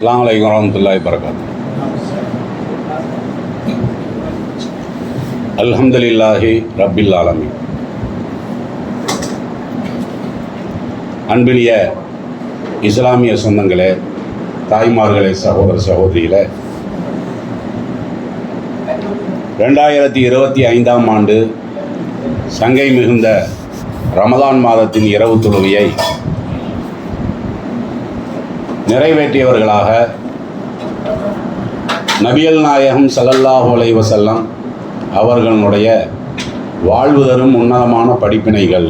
அஸ்ஸலாமு அலைக்கும் வரஹ்மத்துல்லாஹி வபரகாத்துஹு. அல்ஹம்துலில்லாஹி ரப்பில் ஆலமீன். அன்பினிய இஸ்லாமிய சொந்தங்களே, தாய்மார்களே, சகோதர சகோதரிகளே, 2025ஆம் ஆண்டு சங்கை மிகுந்த ரமலான் மாதத்தின் இரவு தொழுகையை நிறைவேற்றியவர்களாக நபிகள் நாயகம் ஸல்லல்லாஹு அலைஹி வஸல்லம் அவர்களுடைய வாழ்வு தரும் உன்னதமான படிப்பினைகள்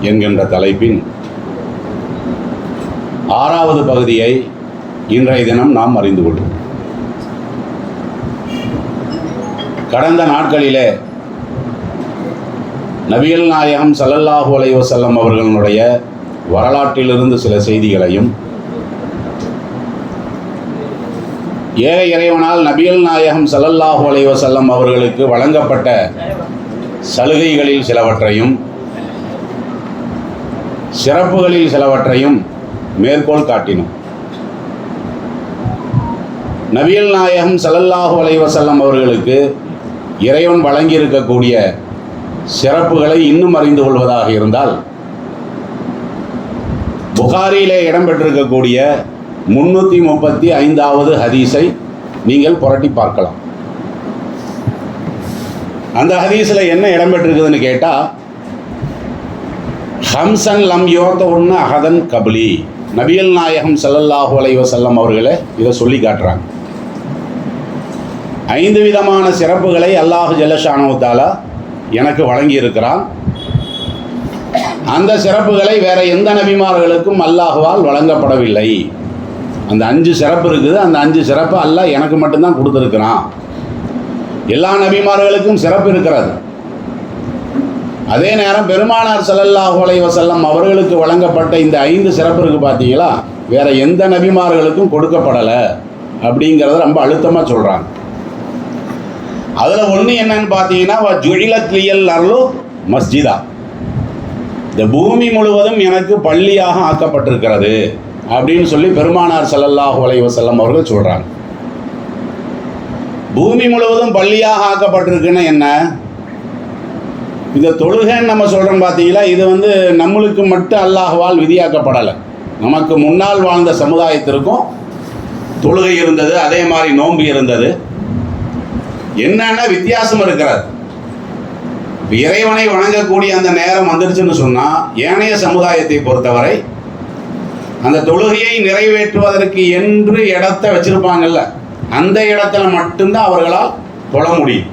என்கின்ற தலைப்பின் 6வது பகுதியை இன்றைய தினம் நாம் அறிந்து கொள்வோம். கடந்த நாட்களிலே நபிகள் நாயகம் ஸல்லல்லாஹு அலைஹி வஸல்லம் அவர்களுடைய வரலாற்றிலிருந்து சில செய்திகளையும், ஏக இறைவனால் நபிகள் நாயகம் ஸல்லல்லாஹு அலைஹி வஸல்லம் அவர்களுக்கு வழங்கப்பட்ட சலுகைகளில் சிலவற்றையும் சிறப்புகளில் சிலவற்றையும் மேற்கோள் காட்டினோம். நபிகள் நாயகம் ஸல்லல்லாஹு அலைஹி வஸல்லம் அவர்களுக்கு இறைவன் வழங்கியிருக்கக்கூடிய சிறப்புகளை இன்னும் அறிந்து கொள்வதாக இருந்தால், புகாரியிலே இடம்பெற்றிருக்கக்கூடிய 335வது ஹதீஸை நீங்கள் புரட்டி பார்க்கலாம். அந்த ஹதீஸில் என்ன இடம்பெற்றிருக்குதுன்னு கேட்டால், ஹம்சன் லம் யோத்த ஒன்று அகதன் கபிலி, நபிகள் நாயகம் ஸல்லல்லாஹு அலைஹி வஸல்லம் அவர்களே இதை சொல்லி காட்டுறாங்க. 5 விதமான சிறப்புகளை அல்லாஹ் ஜல்லஷானஹு தஆலா எனக்கு வழங்கியிருக்கிறான். அந்த சிறப்புகளை வேற எந்த நபிமார்களுக்கும் அல்லாஹ்வால் வழங்கப்படவில்லை. அந்த 5 சிறப்பு இருக்குது. அந்த 5 சிறப்பு அல்லாஹ் எனக்கு மட்டும்தான் கொடுத்துருக்கிறான். எல்லா நபிமார்களுக்கும் சிறப்பு இருக்கிறது. அதே நேரம் பெருமானார் ஸல்லல்லாஹு அலைஹி வஸல்லம் அவர்களுக்கு வழங்கப்பட்ட இந்த 5 சிறப்பு இருக்குது பார்த்தீங்களா, வேற எந்த நபிமார்களுக்கும் கொடுக்கப்படலை அப்படிங்கிறத ரொம்ப அழுத்தமாக சொல்கிறாங்க. அதில் ஒன்று என்னன்னு பார்த்தீங்கன்னா, ஜுஇலத் லியல் அர்லு மஸ்ஜிதா, இந்த பூமி முழுவதும் எனக்கு பள்ளியாக ஆக்கப்பட்டிருக்கிறது அப்படின்னு சொல்லி பெருமானார் ஸல்லல்லாஹு அலைஹி வஸல்லம் அவர்கள் சொல்கிறாங்க. பூமி முழுவதும் பள்ளியாக ஆக்கப்பட்டிருக்குன்னு என்ன? இந்த தொழுகைன்னு நம்ம சொல்கிறோம் பார்த்தீங்களா, இது நம்மளுக்கு மட்டும் அல்லாஹ்வால் விதியாக்கப்படலை. நமக்கு முன்னால் வாழ்ந்த சமுதாயத்திற்கும் தொழுகை இருந்தது, அதே மாதிரி நோன்பு இருந்தது. என்னென்ன வித்தியாசம் இருக்கிறது? இறைவனை வணங்கக்கூடிய அந்த நேரம் வந்துருச்சுன்னு சொன்னால், ஏனைய சமுதாயத்தை பொறுத்தவரை அந்த தொழுகையை நிறைவேற்றுவதற்கு என்று இடத்த வச்சிருப்பாங்கல்ல, அந்த இடத்துல மட்டும்தான் அவர்களால் தொழ முடியும்.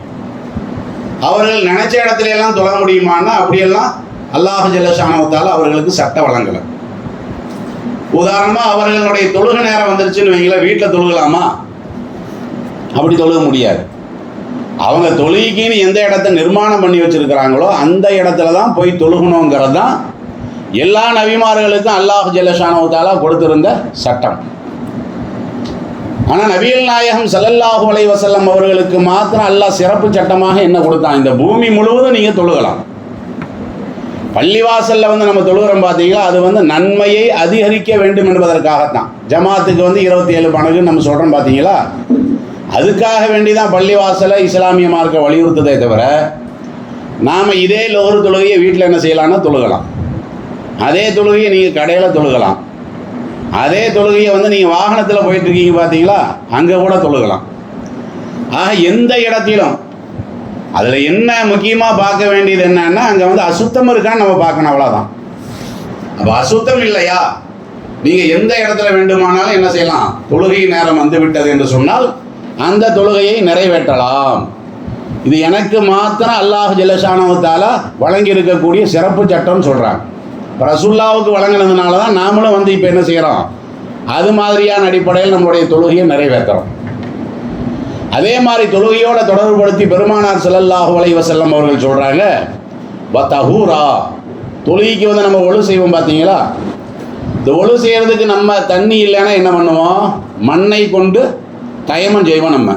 அவர்கள் நினைச்ச இடத்துல எல்லாம் தொழ முடியுமான்னா அப்படியெல்லாம் அல்லாஹ் ஜல்லஷானஹு தஆலா அவர்களுக்கு சட்டம் வழங்கலை. உதாரணமாக அவர்களுடைய தொழுகை நேரம் வந்துருச்சுன்னு வைங்களேன், வீட்டில் தொழுகலாமா? அப்படி தொழுக முடியாது. அவங்க தொழுகைக்குன்னு எந்த இடத்த நிர்மாணம் பண்ணி வச்சிருக்கிறாங்களோ அந்த இடத்துல தான் போய் தொழுகணுங்கிறது தான் எல்லா நபிமார்களுக்கும் அல்லாஹ் ஜல்லஷானஹு தஆலா கொடுத்திருந்த சட்டம். ஆனால் நபிகள் நாயகம் ஸல்லல்லாஹு அலைஹி வஸல்லம் அவர்களுக்கு மாத்திரம் அல்லாஹ் சிறப்பு சட்டமாக என்ன கொடுத்தான்? இந்த பூமி முழுவதும் நீங்கள் தொழுகலாம். பள்ளிவாசலில் நம்ம தொழுகிறோம் பார்த்தீங்களா, அது நன்மையை அதிகரிக்க வேண்டும் என்பதற்காகத்தான். ஜமாத்துக்கு 27 பணக்குன்னு நம்ம சொல்கிறோம் பார்த்தீங்களா, அதுக்காக வேண்டி தான் பள்ளிவாசலை இஸ்லாமிய மார்க்க வலியுறுத்ததே தவிர, நாம் இதே ஒரு தொழுகையை வீட்டில் என்ன செய்யலாம்னா தொழுகலாம். அதே தொழுகையை நீங்கள் கடையில் தொழுகலாம். அதே தொழுகையை நீங்கள் வாகனத்தில் போயிட்டுருக்கீங்க பார்த்தீங்களா, அங்கே கூட தொழுகலாம். ஆக எந்த இடத்திலும் அதில் என்ன முக்கியமாக பார்க்க வேண்டியது என்னன்னா, அங்கே அசுத்தம் இருக்கான்னு நம்ம பார்க்கணும், அவ்வளோதான். அப்போ அசுத்தம் இல்லையா, நீங்கள் எந்த இடத்துல வேண்டுமானாலும் என்ன செய்யலாம், தொழுகை நேரம் வந்து விட்டது என்று சொன்னால் அந்த தொழுகையை நிறைவேற்றலாம். இது எனக்கு மாத்திரம் அல்லாஹ் ஜல்லஷானஹு தஆலா வழங்கி இருக்கக்கூடிய சிறப்பு சட்டம்னு சொல்கிறாங்க. ரசூலுல்லாஹ்வுக்கு வழங்கினதுனால தான் நாமளும் இப்போ என்ன செய்கிறோம், அது மாதிரியான அடிப்படையில் நம்மளுடைய தொழுகையை நிறைவேற்றுறோம். அதே மாதிரி தொழுகையோட தொடர்புபடுத்தி பெருமானார் ஸல்லல்லாஹு அலைஹி வஸல்லம் அவர்கள் சொல்கிறாங்க, வத்தஹூரா, தொழுகைக்கு நம்ம ஒழு செய்வோம் பார்த்தீங்களா, இந்த ஒழு செய்கிறதுக்கு நம்ம தண்ணி இல்லைன்னா என்ன பண்ணுவோம், மண்ணை கொண்டு தயமம் செய்வோம் நம்ம.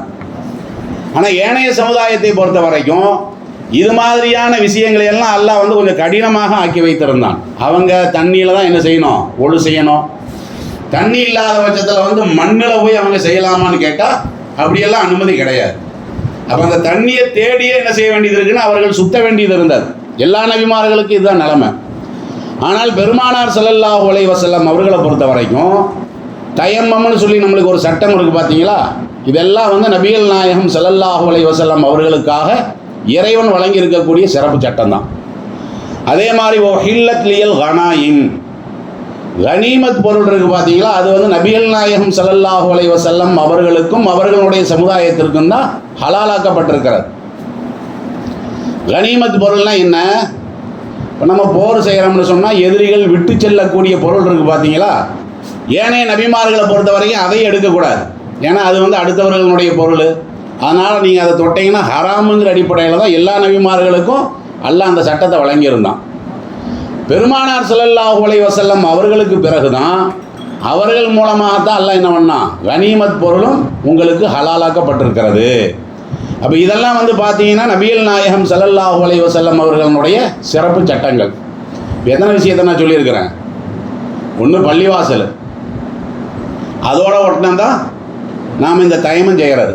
ஆனால் ஏனைய சமுதாயத்தை பொறுத்த வரைக்கும் இது மாதிரியான விஷயங்களை எல்லாம் அல்லாஹ் கொஞ்சம் கடினமாக ஆக்கி வைத்திருந்தான். அவங்க தண்ணியில் தான் என்ன செய்யணும், ஒழு செய்யணும். தண்ணி இல்லாத பட்சத்தில் வந்து மண்ணில் போய் அவங்க செய்யலாமான்னு கேட்டால் அப்படியெல்லாம் அனுமதி கிடையாது. அப்போ அந்த தண்ணியை தேடியே என்ன செய்ய வேண்டியது இருக்குன்னு அவர்கள் சுத்த வேண்டியது இருந்தது. எல்லா நபிமார்களுக்கும் இதுதான் நிலைமை. ஆனால் பெருமானார் ஸல்லல்லாஹு அலைஹி வஸல்லம் அவர்களை பொறுத்த வரைக்கும் தயம்மம்னு சொல்லி நம்மளுக்கு ஒரு சட்டம் இருக்குது பார்த்தீங்களா. இதெல்லாம் வந்து நபிகள் நாயகம் ஸல்லல்லாஹு அலைஹி வஸல்லம் அவர்களுக்காக இறைவன் வழங்கி இருக்கக்கூடிய சிறப்பு சட்டம் தான். அதே மாதிரி ஹில்லத் லியல் கனாயிம், கனிமத் பொருள் இருக்கு பார்த்தீங்களா, அது வந்து நபிகள் நாயகம் ஸல்லல்லாஹு அலைஹி வஸல்லம் அவர்களுக்கும் அவர்களுடைய சமுதாயத்திற்கும் தான் ஹலாலாக்கப்பட்டிருக்கிறது. கனிமத் பொருள்னா என்ன? இப்போ நம்ம போர் செய்கிறோம்னு சொன்னால் எதிரிகள் விட்டு செல்லக்கூடிய பொருள் இருக்குது பார்த்தீங்களா, ஏனைய நபிமார்களை பொறுத்த வரைக்கும் அதையும் எடுக்கக்கூடாது. ஏன்னா அது வந்து அடுத்தவர்களுடைய பொருள். அதனால் நீங்கள் அதை தொட்டிங்கன்னா ஹராமுங்கிற அடிப்படையில் தான் எல்லா நபிமார்களுக்கும் அல்லாஹ் அந்த சட்டத்தை வழங்கியிருந்தான். பெருமானார் ஸல்லல்லாஹு அலைஹி வஸல்லம் அவர்களுக்கு பிறகு தான் அவர்கள் மூலமாகத்தான் அல்லாஹ் என்ன பண்ணான், கனிமத் பொருளும் உங்களுக்கு ஹலாலாக்கப்பட்டிருக்கிறது. அப்போ இதெல்லாம் வந்து பார்த்தீங்கன்னா நபிகள் நாயகம் ஸல்லல்லாஹு அலைஹி வஸல்லம் அவர்களுடைய சிறப்பு சட்டங்கள். எத்தனை விஷயத்தை நான் சொல்லியிருக்கிறேன். ஒன்று பள்ளிவாசல், அதோட ஒட்டினம் தான் நாம் இந்த தயமம் செய்கிறது.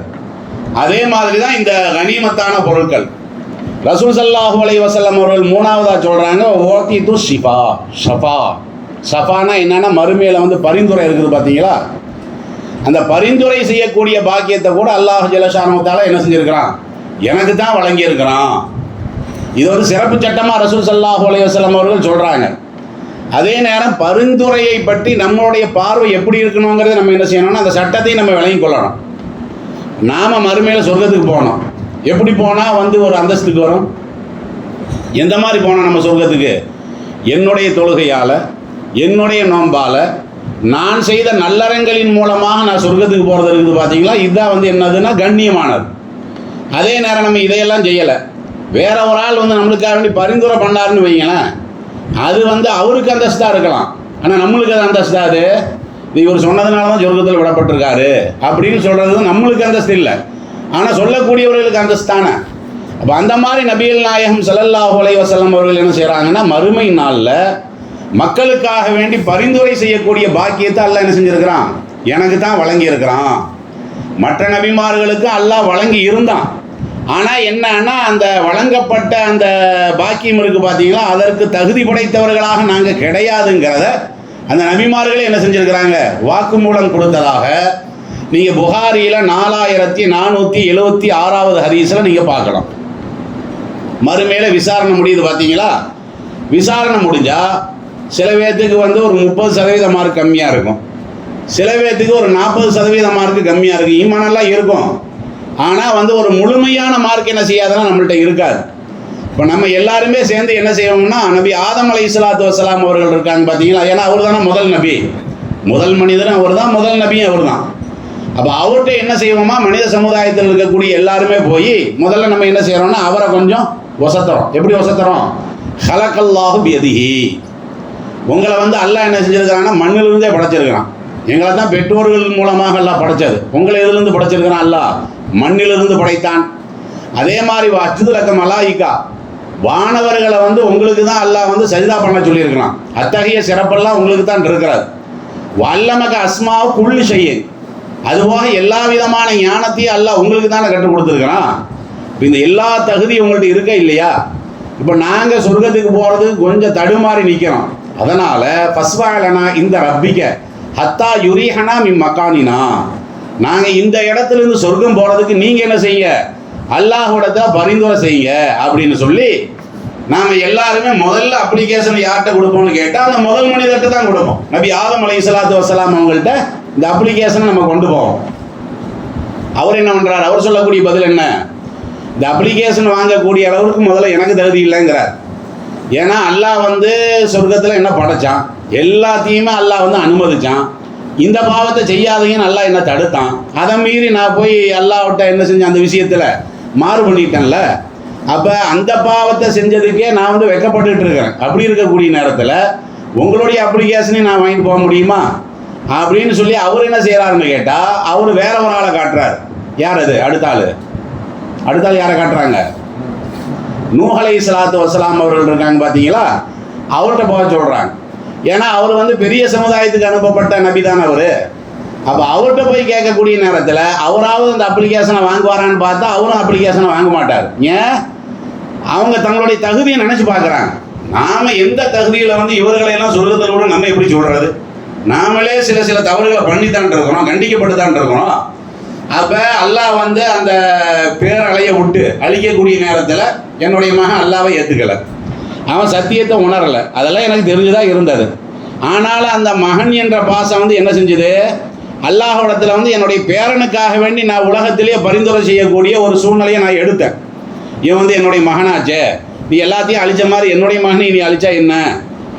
அதே மாதிரி தான் இந்த கனிமத்தான பொருட்கள். ரசூல் ஸல்லல்லாஹு அலைஹி வஸல்லம் அவர்கள் மூணாவதாக சொல்கிறாங்க, ஓதிது ஷிஃபா. ஷஃபானா என்னென்னா மறுமையில் வந்து பரிந்துரை இருக்குது பார்த்தீங்களா, அந்த பரிந்துரை செய்யக்கூடிய பாக்கியத்தை கூட அல்லாஹ் ஜல்லஷானஹு தஆலா என்ன செஞ்சுருக்கிறான், எனக்கு தான் வழங்கியிருக்கிறான். இது ஒரு சிறப்பு சட்டமாக ரசூல் ஸல்லல்லாஹு அலைஹி வஸல்லம் அவர்கள் சொல்கிறாங்க. அதே நேரம் பரிந்துரையை பற்றி நம்மளுடைய பார்வை எப்படி இருக்கணுங்கிறத நம்ம என்ன செய்யணும்னா அந்த சட்டத்தையும் நம்ம விளங்கி கொள்ளணும். நாம் மறுமையில் சொர்க்கத்துக்கு போகணும். எப்படி போனால் வந்து ஒரு அந்தஸ்துக்கு வரும்? எந்த மாதிரி போனால் நம்ம சொர்க்கத்துக்கு? என்னுடைய தொழுகையால், என்னுடைய நோம்பால், நான் செய்த நல்லறங்களின் மூலமாக நான் சொர்க்கத்துக்கு போகிறது இருக்குது பார்த்தீங்களா. இதுதான் வந்து என்னதுன்னா கண்ணியமானது. அதே நேரம் நம்ம இதையெல்லாம் செய்யலை, வேற ஒரு ஆள் வந்து நம்மளுக்காக வேண்டி பரிந்துரை பண்ணாருன்னு வைங்களேன், அது வந்து அவருக்கு அந்தஸ்தாக இருக்கலாம், ஆனால் நம்மளுக்கு அது அந்தஸ்தா? அது இவர் சொன்னதுனால தான் சொர்க்கத்தில் விடப்பட்டிருக்காரு அப்படின்னு சொல்கிறது நம்மளுக்கு அந்தஸ்து இல்லை, ஆனால் சொல்லக்கூடியவர்களுக்கு அந்தஸ்தானே. அப்போ அந்த மாதிரி நபிகள் நாயகம் ஸல்லல்லாஹு அலைஹி வஸல்லம் அவர்கள் என்ன செய்கிறாங்கன்னா மறுமை நாளில் மக்களுக்காக வேண்டி பரிந்துரை செய்யக்கூடிய பாக்கியத்தை அல்லாஹ் என்ன செஞ்சுருக்கிறான், எனக்கு தான் வழங்கியிருக்கிறான். மற்ற நபிமார்களுக்கு அல்லாஹ் வழங்கி இருந்தான். ஆனால் என்னன்னா அந்த வழங்கப்பட்ட அந்த பாக்கியம் இருக்குது பார்த்தீங்களா, அதற்கு தகுதி படைத்தவர்களாக நாங்கள் கிடையாதுங்கிறத அந்த நபிமார்களே என்ன செஞ்சுருக்கிறாங்க, வாக்குமூலம் கொடுத்ததாக நீங்கள் புகாரியில் 4476 ஹதீஸில் நீங்கள் பார்க்கலாம். மறுமையில் விசாரணை முடியுது பார்த்தீங்களா. விசாரணை முடிஞ்சால் சில பேர்த்துக்கு வந்து ஒரு 30% மார்க் கம்மியாக இருக்கும், சில பேர்த்துக்கு ஒரு 40% மார்க்கு கம்மியாக இருக்குது. ஈமானெல்லாம் இருக்கும், ஆனால் வந்து ஒரு முழுமையான மார்க் என்ன செய்யாதுன்னா நம்மள்கிட்ட இருக்காது. இப்போ நம்ம எல்லாருமே சேர்ந்து என்ன செய்வோம்னா நபி ஆதம் அலைஹிஸ்ஸலாத்து வஸ்ஸலாம் அவர்கள் இருக்காங்க பார்த்தீங்களா, ஏன்னா அவர் தானே முதல் நபி, முதல் மனிதன் அவர் தான், முதல் நபியும் அவர் தான். அப்போ அவர்கிட்ட என்ன செய்வோமா, மனித சமுதாயத்தில் இருக்கக்கூடிய எல்லாருமே போய் முதல்ல நம்ம என்ன செய்கிறோம்னா அவரை கொஞ்சம் வசத்துறோம். எப்படி வசத்துறோம்? ஹலக்கல்லாஹு பியதிஹி, உங்களை வந்து அல்லாஹ் என்ன செஞ்சுருக்கிறான்னா மண்ணிலிருந்தே படைச்சிருக்கிறான். எங்களை தான் பெற்றோர்கள் மூலமாக எல்லாம் படைச்சது, உங்களை எதுலேருந்து படைச்சிருக்கிறான்? அல்லாஹ் மண்ணிலிருந்து படைத்தான். அதே மாதிரி அச்சுதுலக்க மலாயிக்கா, வானவர்களை வந்து உங்களுக்கு தான் அல்லாஹ் வந்து சஜிதா பண்ண சொல்லியிருக்கிறான். அத்தகைய சிறப்பெல்லாம் உங்களுக்கு தான் இருக்கிறார். வல்லமக அஸ்மாவு குள்ளு செய்ய, அதுபோக எல்லா விதமான ஞானத்தையும் அல்லாஹ் உங்களுக்கு தானே கற்றுக் கொடுத்துருக்கிறான். இந்த எல்லா தகுதியும் உங்கள்கிட்ட இருக்க இல்லையா? இப்போ நாங்கள் சொர்க்கத்துக்கு போகிறதுக்கு கொஞ்சம் தடுமாறி நிற்கிறோம். அதனால் ஃபஸ்வாலனா இந்த ரப்பிக்க ஹத்தா யுரிஹனா மின் மக்கானினா, நாங்கள் இந்த இடத்துலேருந்து சொர்க்கம் போகிறதுக்கு நீங்கள் என்ன செய்யுங்க, அல்லாஹ்விடத்தை பரிந்துரை செய்யுங்க அப்படின்னு சொல்லி நாம் எல்லாருமே முதல்ல அப்ளிகேஷன் யார்கிட்ட கொடுப்போம்னு கேட்டால் அந்த முதல் மனிதர்கிட்ட தான் கொடுப்போம். நபி ஆதம் அலைஹிஸ்ஸலாத்து வஸ்ஸலாம் அவங்கள்ட்ட இந்த அப்ளிகேஷனை நம்ம கொண்டு போவோம். அவர் என்ன பண்ணுறார், அவர் சொல்லக்கூடிய பதில் என்ன, இந்த அப்ளிகேஷன் வாங்கக்கூடிய அளவுக்கு முதல்ல எனக்கு தகுதி இல்லைங்கிறார். ஏன்னா அல்லாஹ் வந்து சொர்க்கத்தில் என்ன படைச்சான், எல்லாத்தையுமே அல்லாஹ் வந்து அனுமதிச்சான். இந்த பாவத்தை செய்யாதீங்கன்னு அல்லாஹ் என்ன தடுத்தான். அதை மீறி நான் போய் அல்லாஹ்விட்ட என்ன செஞ்சேன், அந்த விஷயத்தில் மாறு பண்ணிட்டேன்ல. அப்போ அந்த பாவத்தை செஞ்சதுக்கே நான் வந்து வெட்கப்பட்டுட்டு இருக்கிறேன். அப்படி இருக்கக்கூடிய நேரத்தில் உங்களுடைய அப்ளிகேஷனையும் நான் வாங்கிட்டு போக முடியுமா அப்படின்னு சொல்லி அவர் என்ன செய்கிறாருன்னு கேட்டால் அவர் வேற ஒரு ஆளை காட்டுறார். யார் அது? அடுத்த ஆள் யாரை காட்டுறாங்க? நூஹ் அலைஹிஸ்ஸலாத்து வஸ்ஸலாம் அவர்கள் இருக்காங்க பார்த்தீங்களா, அவர்கிட்ட போக சொல்கிறாங்க. ஏன்னா அவர் வந்து பெரிய சமுதாயத்துக்கு அனுப்பப்பட்ட நபி தான் அவர். அப்போ அவர்கிட்ட போய் கேட்கக்கூடிய நேரத்தில் அவராவது அந்த அப்ளிகேஷனை வாங்குவாரான்னு பார்த்தா அவரும் அப்ளிகேஷனை வாங்க மாட்டார். ஏன்? அவங்க தங்களுடைய தகுதியை நினச்சி பார்க்குறாங்க. நாம் எந்த தகுதியில் வந்து இவர்களையெல்லாம் சொல்கிறத கூட நம்ம எப்படி சொல்கிறது? நாமளே சில தவறுகளை பண்ணித்தான் இருக்கிறோம், கண்டிக்கப்பட்டுத்தான் இருக்கிறோம். அப்போ அல்லாஹ் வந்து அந்த பேரலையை விட்டு அழிக்கக்கூடிய நேரத்தில் என்னுடைய மகன் அல்லாவை ஏற்றுக்கலை, அவன் சத்தியத்தை உணரலை. அதெல்லாம் எனக்கு தெரிஞ்சுதான் இருந்தது. ஆனாலும் அந்த மகன் என்ற பாசம் வந்து என்ன செஞ்சுது, அல்லாஹ்விடத்தில் வந்து என்னுடைய பேரனுக்காக வேண்டி நான் உலகத்திலேயே பரிந்துரை செய்யக்கூடிய ஒரு சூழ்நிலையை நான் எடுத்தேன். இவன் வந்து என்னுடைய மகனாச்சே, நீ எல்லாத்தையும் அழிச்ச மாதிரி என்னுடைய மகனை நீ அழிச்சா என்ன,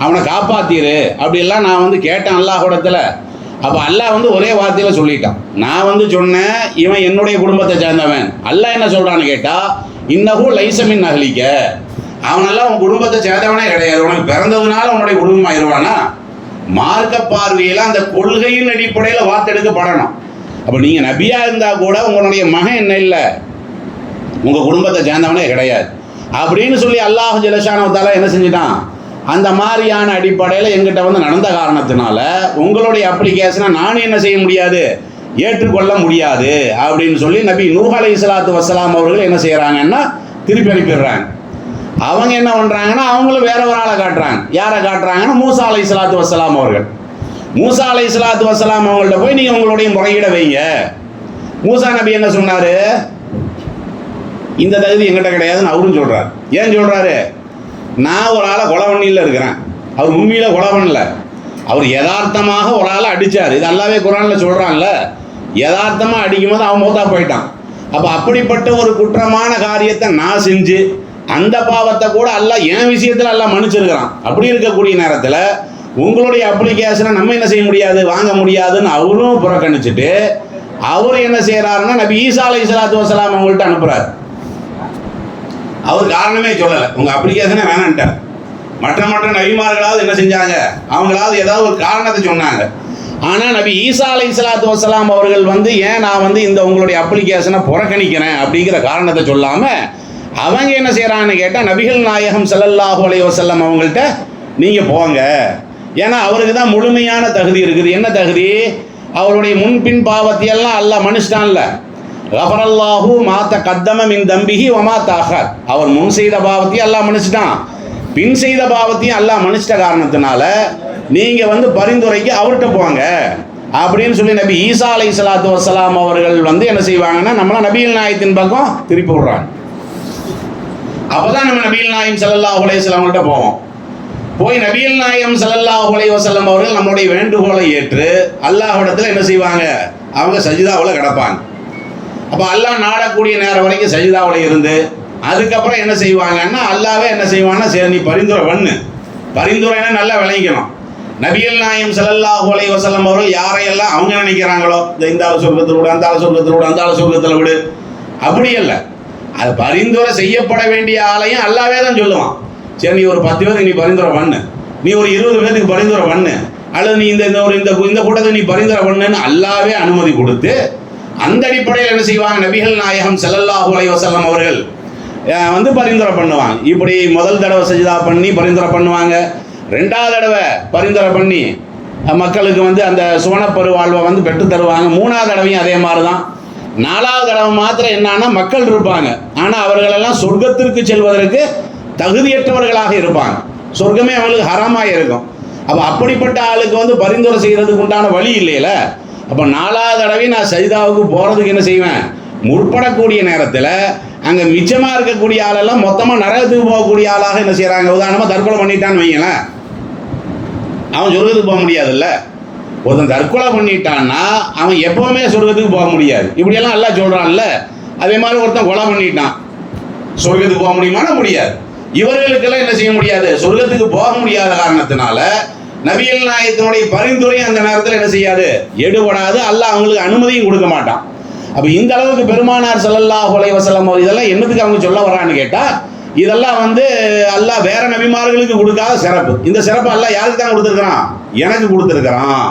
அவனை காப்பாத்திரு அப்படிலாம் நான் வந்து கேட்டேன் அல்லாஹ்விடத்தில். அப்போ அல்லாஹ் வந்து ஒரே வார்த்தையில் சொல்லிட்டான். நான் வந்து சொன்னேன் இவன் என்னுடைய குடும்பத்தை சேர்ந்தவன். அல்லாஹ் என்ன சொல்கிறான்னு கேட்டால், இன்னஹு லைசமின் அஹ்லிக, அவனெல்லாம் உன் குடும்பத்தை சேர்ந்தவனே கிடையாது, உனக்கு பிறந்ததுனால உன்னுடைய குடும்பம் ஆயிடுவானா? மார்க்க பார்வையில் அந்த கொள்கையின் அடிப்படையில் வார்த்தெடுக்கப்படணும். அப்போ நீங்கள் நபியாக இருந்தால் கூட உங்களுடைய மகன் என்ன இல்லை, உங்கள் குடும்பத்தை சேர்ந்தவனே கிடையாது அப்படின்னு சொல்லி அல்லாஹ் ஜல்லஷானஹு என்ன செஞ்சிட்டான், அந்த மாதிரியான அடிப்படையில் எங்கிட்ட வந்து நடந்த காரணத்தினால உங்களுடைய அப்ளிகேஷனை நான் என்ன செய்ய முடியாது, ஏற்றுக்கொள்ள முடியாது அப்படின்னு சொல்லி நபி நூஹ் அலைஹிஸ்ஸலாத்து வஸ்ஸலாம் அவர்கள் என்ன செய்கிறாங்கன்னா திருப்பி அனுப்பிடுறாங்க. அவங்க என்ன பண்ணுறாங்கன்னா அவங்களும் வேற ஒரு ஆளை காட்டுறாங்க. யாரை காட்டுறாங்கன்னா மூசா அலைஹிஸ்ஸலாத்து வஸ்ஸலாம் அவர்கள். மூசா அலைஹிஸ்ஸலாத்து வஸ்ஸலாம் அவங்கள்ட்ட போய் நீங்கள் உங்களுடைய முறையீட வைங்க. மூசா நபி என்ன சொன்னார், இந்த தகுதி எங்கிட்ட கிடையாதுன்னு அவரும் சொல்கிறார். ஏன் சொல்கிறாரு, நான் ஒரு ஆளை கொலை பண்ணியில் இருக்கிறேன், அவர் உண்மையில் கொலை பண்ணல, அவர் யதார்த்தமாக ஒரு ஆளை அடித்தார். இது அல்லாவே குர்ஆனில் சொல்கிறான்ல, யதார்த்தமாக அடிக்கும் போது அவன் மௌத்தா போயிட்டான். அப்போ அப்படிப்பட்ட ஒரு குற்றமான காரியத்தை நான் செஞ்சு அந்த பாவத்தை கூட அல்லாஹ் என் விஷயத்தில் அல்லாஹ் மன்னிச்சிருக்கிறான். அப்படி இருக்கக்கூடிய நேரத்தில் உங்களுடைய அப்ளிகேஷனை நம்ம என்ன செய்ய முடியாது, வாங்க முடியாதுன்னு அவரும் புறக்கணிச்சுட்டு அவர் என்ன செய்கிறாருன்னா நபி ஈசா அலைஹிஸ்ஸலாத்து வஸ்ஸலாம் அவங்கள்ட்ட அனுப்புகிறார். அவர் காரணமே சொல்லலை, உங்கள் அப்ளிகேஷனே வேணான்ட்டார். மற்ற நபிமார்களாவது என்ன செஞ்சாங்க, அவங்களாவது ஏதாவது ஒரு காரணத்தை சொன்னாங்க. ஆனால் நபி ஈசா அலைஹிஸ்ஸலாத்து வஸ்ஸலாம் அவர்கள் வந்து ஏன் நான் வந்து இந்த உங்களுடைய அப்ளிகேஷனை புறக்கணிக்கிறேன் அப்படிங்கிற காரணத்தை சொல்லாமல் அவங்க என்ன செய்கிறான்னு கேட்டால் நபிகள் நாயகம் ஸல்லல்லாஹு அலைஹி வஸல்லம் அவங்கள்ட்ட நீங்கள் போங்க. ஏன்னா அவருக்கு தான் முழுமையான தகுதி இருக்குது. என்ன தகுதி, அவருடைய முன்பின் பாவத்தையெல்லாம் அல்லாஹ் மன்னிச்சிட்டான்ல. கஃபரல்லாஹு மா தகத்தம மின் தம்பிஹி வ மா தஅஹர், அவர் முன் செய்த பாவத்தையும் அல்லாஹ் மன்னிச்சிட்டான், பின் செய்த பாவத்தையும் அல்லாஹ் மன்னிச்சிட்ட காரணத்தினால நீங்கள் வந்து பரிந்துரைக்கு அவர்கிட்ட போங்க அப்படின்னு சொல்லி நபி ஈசா அலைஹிஸ்ஸலாத்து வஸ்ஸலாம் அவர்கள் வந்து என்ன செய்வாங்கன்னா நம்மள நபிகள் நாயகத்தின் பக்கம் திருப்பி விடுறாங்க. அப்போதான் நம்ம நபிகள் நாயகம் ஸல்லல்லாஹு அலைஹி வஸல்லம் கிட்ட போவோம். போய் நபிகள் நாயகம் ஸல்லல்லாஹு அலைஹி வஸல்லம் அவர்கள் நம்மளுடைய வேண்டுகோளை ஏற்று அல்லாஹ்விடத்தில் என்ன செய்வாங்க, அவங்க சஜிதாவில் கிடப்பாங்க. அப்போ அல்லாஹ் நாடக்கூடிய நேரம் வரைக்கும் சஜிதாவில் இருந்து அதுக்கப்புறம் என்ன செய்வாங்கன்னா அல்லாவே என்ன செய்வாங்கன்னா சரி நீ பரிந்துரை பண்ணு. பரிந்துரைன்னா நல்லா விளங்கிக்கணும். நபிகள் நாயகம் ஸல்லல்லாஹு அலைஹி வஸல்லம் அவர்கள் யாரையெல்லாம் அவங்க நினைக்கிறாங்களோ, இந்த ஆளு சொர்க்கத்தில் விடு, அந்த ஆளு சொர்க்கத்தில் விடு, அந்த ஆளு சொர்க்கத்தில் விடு, அப்படி இல்லை. அது பரிந்துரை செய்யப்பட வேண்டிய ஆளையும் அல்லாவே தான் சொல்லுவான். சரி நீ ஒரு 10 பேருக்கு நீ பரிந்துரை பண்ணு, நீ ஒரு 20 பேருக்கு பரிந்துரை பண்ணு, அல்லது நீ இந்த கூட்டத்தை நீ பரிந்துரை பண்ணுன்னு அல்லாவே அனுமதி கொடுத்து அந்த அடிப்படையில் என்ன செய்வாங்க, நபிகள் நாயகம் ஸல்லல்லாஹு அலைஹி வஸல்லம் அவர்கள் வந்து பரிந்துரை பண்ணுவாங்க. இப்படி முதல் தடவை சஜிதா பண்ணி பரிந்துரை பண்ணுவாங்க, 2வது தடவை பரிந்துரை பண்ணி மக்களுக்கு வந்து அந்த சுவனப்பரு வாழ்வை வந்து பெற்று தருவாங்க. 3வது தடவையும் அதே மாதிரி தான். 4வது தடவை மாத்திரம் என்னன்னா மக்கள் இருப்பாங்க, ஆனால் அவர்களெல்லாம் சொர்க்கத்திற்கு செல்வதற்கு தகுதியற்றவர்களாக இருப்பாங்க, சொர்க்கமே அவங்களுக்கு ஹராமாக இருக்கும். அப்போ அப்படிப்பட்ட ஆளுக்கு வந்து பரிந்துரை செய்கிறதுக்கு உண்டான வழி இல்லையில. அப்போ 4வது தடவை நான் சஜிதாவுக்கு போகிறதுக்கு என்ன செய்வேன், முற்படக்கூடிய நேரத்தில் அங்கே மிச்சமாக இருக்கக்கூடிய ஆளெல்லாம் மொத்தமாக நரகத்துக்கு போகக்கூடிய ஆளாக என்ன செய்கிறாங்க. உதாரணமாக தற்கொலை பண்ணிட்டான்னு வைங்களேன், அவன் சொர்க்கத்துக்கு போக முடியாதுல்ல. ஒருத்தன் தற்கொலை பண்ணிட்டான்னா அவன் எப்போவுமே சொர்க்கத்துக்கு போக முடியாது. இப்படியெல்லாம் எல்லாம் சொல்கிறான்ல. அதே மாதிரி ஒருத்தன் கொலை பண்ணிட்டான், சொர்க்கத்துக்கு போக முடியுமானா முடியாது. இவர்களுக்கெல்லாம் என்ன செய்ய முடியாது, சொர்க்கத்துக்கு போக முடியாத காரணத்தினால நபிகள் நாயகத்தினுடைய பரிந்துரை அந்த நேரத்தில் என்ன செய்யாது, எடுபடாது. அல்லாஹ் அவங்களுக்கு அனுமதியும் கொடுக்க மாட்டான். அப்போ இந்த அளவுக்கு பெருமானார் ஸல்லல்லாஹு அலைஹி வஸல்லம் இதெல்லாம் என்னத்துக்கு அவங்க சொல்ல வரான்னு கேட்டால், இதெல்லாம் வந்து அல்லாஹ் வேற நபிமார்களுக்கு கொடுக்காத சிறப்பு. இந்த சிறப்பு அல்லாஹ் யாருக்கு தான் கொடுத்துருக்கிறான், எனக்கு கொடுத்துருக்கிறான்.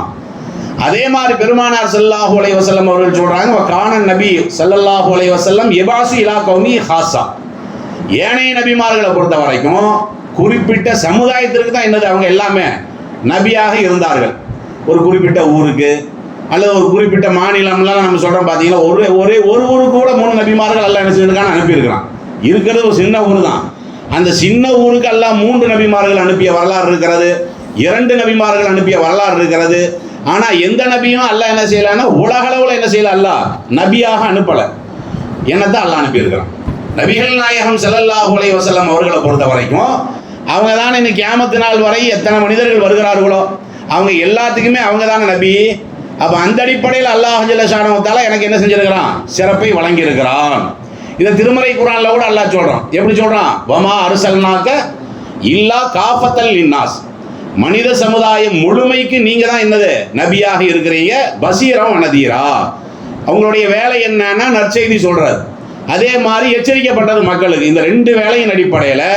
அதே மாதிரி பெருமானார் ஸல்லல்லாஹு அலைஹி வஸல்லம் அவர்கள் சொல்றாங்க, கானன் நபி ஸல்லல்லாஹு அலைஹி வஸல்லம் யபாசு இலா கௌமி ஹாஸா, ஏனைய நபிமார்களை பொறுத்த வரைக்கும் குறிப்பிட்ட சமுதாயத்திற்கு தான் என்னது அவங்க எல்லாமே நபியாக இருந்தார்கள். ஒரு குறிப்பிட்ட ஊருக்கு அல்லது ஒரு குறிப்பிட்ட மாநிலம்லாம் நம்ம சொல்கிறோம் பார்த்தீங்கன்னா, ஒரு ஊருக்கு கூட 3 நபிமார்கள் அல்லாஹ் என்ன செஞ்சிருக்கான்னு அனுப்பியிருக்கிறான். இருக்கிறது ஒரு சின்ன ஊர் தான். அந்த சின்ன ஊருக்கு அல்லாஹ் 3 நபிமார்கள் அனுப்பிய வரலாறு இருக்கிறது, 2 நபிமார்கள் அனுப்பிய வரலாறு இருக்கிறது. ஆனால் எந்த நபியும் அல்லாஹ் என்ன செய்யலைன்னா உலகளவில் என்ன செய்யல, அல்லாஹ் நபியாக அனுப்பலை. என்னத்தான் அல்லாஹ் அனுப்பியிருக்கிறான். நபிகள் நாயகம் ஸல்லல்லாஹு அலைஹி வஸல்லம் அவர்களை பொறுத்த வரைக்கும் அவங்க தானே இன்னைக்கு கியாமத்து நாள் வரை எத்தனை மனிதர்கள் வருகிறார்களோ அவங்க எல்லாத்துக்குமே அவங்க தானே நபி. அப்போ அந்த அடிப்படையில் அல்லாஹ் ஜல்ல ஷானஹு தஆலா எனக்கு என்ன செஞ்சிருக்கிறான், சிறப்பை வழங்கியிருக்கிறான். இதை திருமறை குர்ஆன்ல கூட அல்லாஹ் சொல்றான். எப்படி சொல்றான்? வமா அர்சல்னாக இல்லா காஃபத்தல் லின்னாஸ், மனித சமுதாயம் முழுமைக்கு நீங்க தான் என்னது நபியாக இருக்கிறீங்க. பசீரம் நதீரா, அவங்களுடைய வேலை என்னன்னா நற்செய்தி சொல்றது, அதே மாதிரி எச்சரிக்கப்பட்டது மக்களுக்கு. இந்த 2 வேலையின் அடிப்படையில்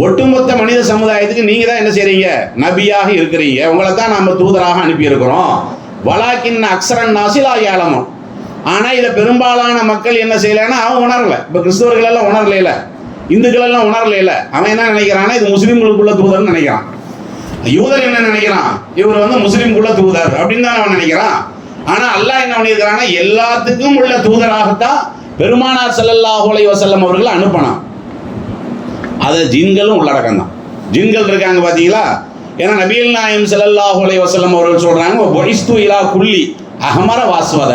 ஒட்டுமொத்த மனித சமுதாயத்துக்கு நீங்க தான் என்ன செய்றீங்க, நபியாக இருக்கிறீங்க. உங்களை தான் நம்ம தூதராக அனுப்பியிருக்கிறோம். வலாக்கின் அக்ஸரன் நாசிலா யாலமும். ஆனால் இதை பெரும்பாலான மக்கள் என்ன செய்யலைன்னா அவன் உணரலை. இப்போ கிறிஸ்தவர்கள் எல்லாம் உணரலையில, இந்துக்கள் எல்லாம் உணரலையில. அவன் என்ன நினைக்கிறான்னா இது முஸ்லீம்களுக்குள்ள தூதர்னு நினைக்கிறான். யூதர் என்ன நினைக்கிறான், இவர் வந்து முஸ்லீம்குள்ள தூதர் அப்படின்னு தான் அவன் நினைக்கிறான். ஆனால் அல்லாஹ் என்ன பண்ணியிருக்கிறான்னா எல்லாத்துக்கும் உள்ள தூதராகத்தான் பெருமானார் ஸல்லல்லாஹு அலைஹி வஸல்லம் அவர்கள் அனுப்பினான். அது ஜின்களும் உள்ளடக்கம் தான். ஜின்கள் இருக்காங்க பார்த்தீங்களா. ஏன்னா நபிகள் நாயகம் ஸல்லல்லாஹு அலைஹி வஸல்லம் அவர்கள் சொல்றாங்க, வஇஸ்து இலா குல்லி அஹமர வாஸ்வத.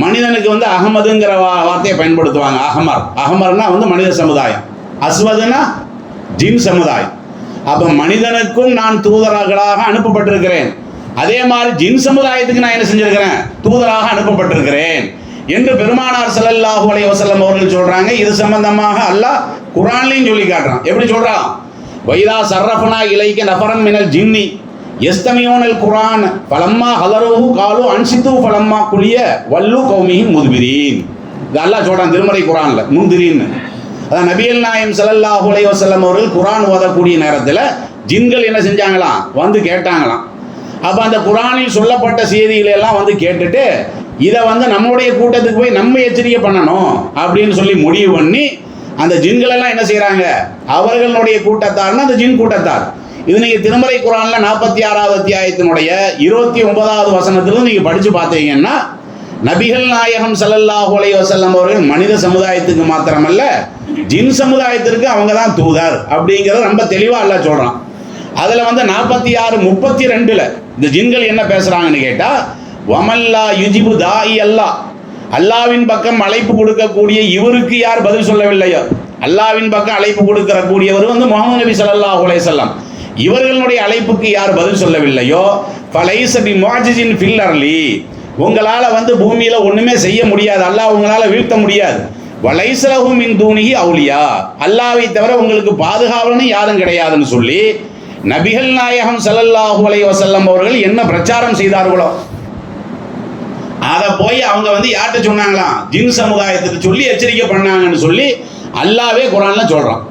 மனிதனுக்கு வந்து அகமதுங்கிற வார்த்தையை பயன்படுத்துவாங்க. அகமர்னா வந்து மனித சமுதாயம், அஸ்வதுனா ஜின் சமுதாயம். அப்போ மனிதனுக்கும் நான் தூதர்களாக அனுப்பப்பட்டிருக்கிறேன், அதே மாதிரி ஜின் சமுதாயத்துக்கு நான் என்ன செஞ்சிருக்கிறேன், தூதராக அனுப்பப்பட்டிருக்கிறேன் என்று பெருமானார் ஸல்லல்லாஹு அலைஹி வஸல்லம் அவர்கள் சொல்றாங்க. இது சம்பந்தமாக அல்லாஹ் குர்ஆன்லயும் சொல்லி காட்டுறான். எப்படி சொல்றான்? வைதா சர்ரஃபனா இலைக்க நஃபரன் மினல் ஜின்னி யஸ்தமியூனல் குர்ஆன் ஃபலம்மா ஹலருஹு காலு அன்சித்து ஃபலம்மா குலிய வல்லு கௌமிஹிம் முத்பிரீன். இது அல்லாஹ் சொல்றான் திருமறை குர்ஆன்ல, முந்திரின்னு. அதான் நபிகள் நாயகம் ஸல்லல்லாஹு அலைஹி வஸல்லம் அவர்கள் குர்ஆன் ஓதக்கூடிய நேரத்தில் ஜின்கள் என்ன செஞ்சாங்களாம், வந்து கேட்டாங்களாம். அப்போ அந்த குர்ஆனில் சொல்லப்பட்ட செய்திகளை எல்லாம் வந்து கேட்டுட்டு இதை வந்து நம்முடைய கூட்டத்துக்கு போய் நம்ம எச்சரிக்கை பண்ணணும் அப்படின்னு சொல்லி முடிவு பண்ணி அந்த ஜின்கள் எல்லாம் என்ன செய்யறாங்க, அவர்களுடைய கூட்டத்தார்னா அந்த ஜின் கூட்டத்தார். இது நீங்க திருமறை குர்ஆன்ல 46வது அத்தியாயத்தினுடைய 29வது வசனத்திலும் நீங்க படிச்சு பார்த்தீங்கன்னா நபிகள் நாயகம் ஸல்லல்லாஹு அலைஹி வஸல்லம் அவர்கள் மனித சமுதாயத்துக்கு மாத்திரமல்ல ஜின் சமுதாயத்திற்கு அவங்க தான் தூதர் அப்படிங்கிறத ரொம்ப தெளிவா அல்லாஹ் சொல்றான். அதுல வந்து 46:32 இந்த ஜின்கள் என்ன பேசுறாங்கன்னு கேட்டா, வமல்லா யுஜிபு தாஇ அல்லாஹ், அல்லாவின் பக்கம் அழைப்பு கொடுக்கக்கூடிய இவருக்கு யார் பதில் சொல்லவில்லையோ, அல்லாவின் பக்கம் அழைப்பு கொடுக்கக்கூடியவர் வந்து முஹம்மது நபி ஸல்லல்லாஹு அலைஹி வஸல்லம், இவர்களுடைய அழைப்புக்கு யார் பதில் சொல்லவில்லையோ ஃபலைஸ பிமுஅஜிஸின் ஃபில் அர்லி, உங்களால் வந்து பூமியில் ஒன்றுமே செய்ய முடியாது, அல்லாஹ் உங்களால் வீழ்த்த முடியாது. வலைஸ லஹு மின் தூனிஹி அவுலியா, அல்லாஹ்வை தவிர உங்களுக்கு பாதுகாவலன்னு யாரும் கிடையாதுன்னு சொல்லி நபிகள் நாயகம் ஸல்லல்லாஹு அலைஹி வஸல்லம் அவர்கள் என்ன பிரச்சாரம் செய்தார்களோ அதை போய் அவங்க வந்து யார்கிட்ட சொன்னாங்களாம், ஜின் சமுதாயத்துக்கு சொல்லி எச்சரிக்கை பண்ணாங்கன்னு சொல்லி அல்லாஹ்வே குர்ஆன்ல சொல்றான்.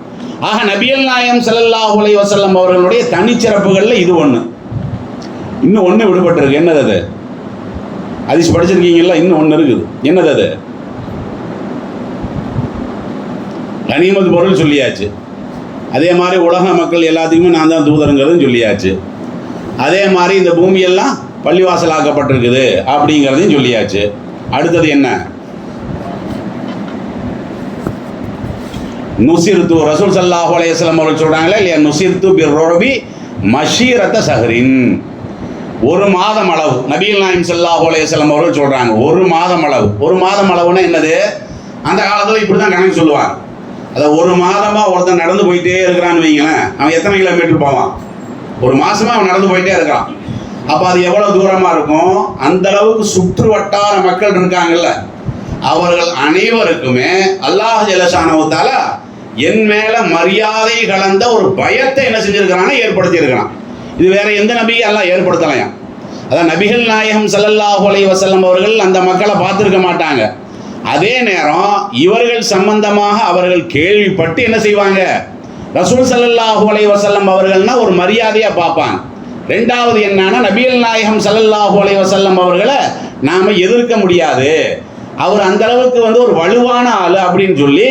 ஆக நபிகள் நாயகம் ஸல்லல்லாஹு அலைஹி வஸல்லம் அவர்களுடைய தனிச்சிறப்புகள்ல இது ஒன்று. இன்னும் ஒன்று விடுபட்டிருக்கு. என்னது அது? ஹதீஸ் படிச்சிருக்கீங்களா? இன்னும் ஒன்று இருக்குது. என்னது அது? கனிமத் பொருள் சொல்லியாச்சு. அதே மாதிரி உலக மக்கள் எல்லாத்துக்குமே நான் தான் தூதருங்கிறதும் சொல்லியாச்சு. அதே மாதிரி இந்த பூமியெல்லாம் பள்ளிவாசல் ஆக்கப்பட்டிருக்குது அப்படிங்கிறதையும் சொல்லியாச்சு. அடுத்தது என்ன? நுசிர்து, ரசூல் ஸல்லல்லாஹு அலைஹி வஸல்லம் அவர்கள் சொல்றாங்களே இல்லையா, நுசிர்து பிர்ருபி மஷீரத்த ஸஹரின், ஒரு மாதம் அளவு. நபிகள் நாயகம் ஸல்லல்லாஹு அலைஹி வஸல்லம் அவர்கள் சொல்றாங்க ஒரு மாதம் அளவு. ஒரு மாதம் அளவுன்னா என்னது? அந்த காலத்தில் இப்படி தான் கணக்கு சொல்லுவாங்க. அதை ஒரு மாதமாக ஒருத்தன் நடந்து போயிட்டே இருக்கிறான்னு வைங்களேன், அவன் எத்தனை கிலோமீட்டர் போவான்? ஒரு மாசமாக அவன் நடந்து போயிட்டே இருக்கான். அப்போ அது எவ்வளோ தூரமாக இருக்கும்? அந்த அளவுக்கு சுற்று வட்டார மக்கள் இருக்காங்கல்ல, அவர்கள் அனைவருக்குமே அல்லாஹ் ஜல்ல ஷானஹு தஆலா என் மேலே மரியாதை கலந்த ஒரு பயத்தை என்ன செஞ்சிருக்கிறான்னா ஏற்படுத்தி இருக்கிறான். இது வேற எந்த நபியும் அல்லாஹ் ஏற்படுத்தலையாம். அதான் நபிகள் நாயகம் ஸல்லல்லாஹு அலைஹி வஸல்லம் அவர்கள் அந்த மக்களை பார்த்துருக்க மாட்டாங்க. அதே நேரம் இவர்கள் சம்பந்தமாக அவர்கள் கேள்விப்பட்டு என்ன செய்வாங்க, ரசூல் ஸல்லல்லாஹு அலைஹி வஸல்லம் அவர்கள்னா ஒரு மரியாதையாக பார்ப்பாங்க. ரெண்டாவது என்னன்னா, நபிகள் நாயகம் ஸல்லல்லாஹு அலைஹி வஸல்லம் அவர்களை நாம் எதிர்க்க முடியாது, அவர் அந்த அளவுக்கு வந்து ஒரு வலுவான ஆள் அப்படின்னு சொல்லி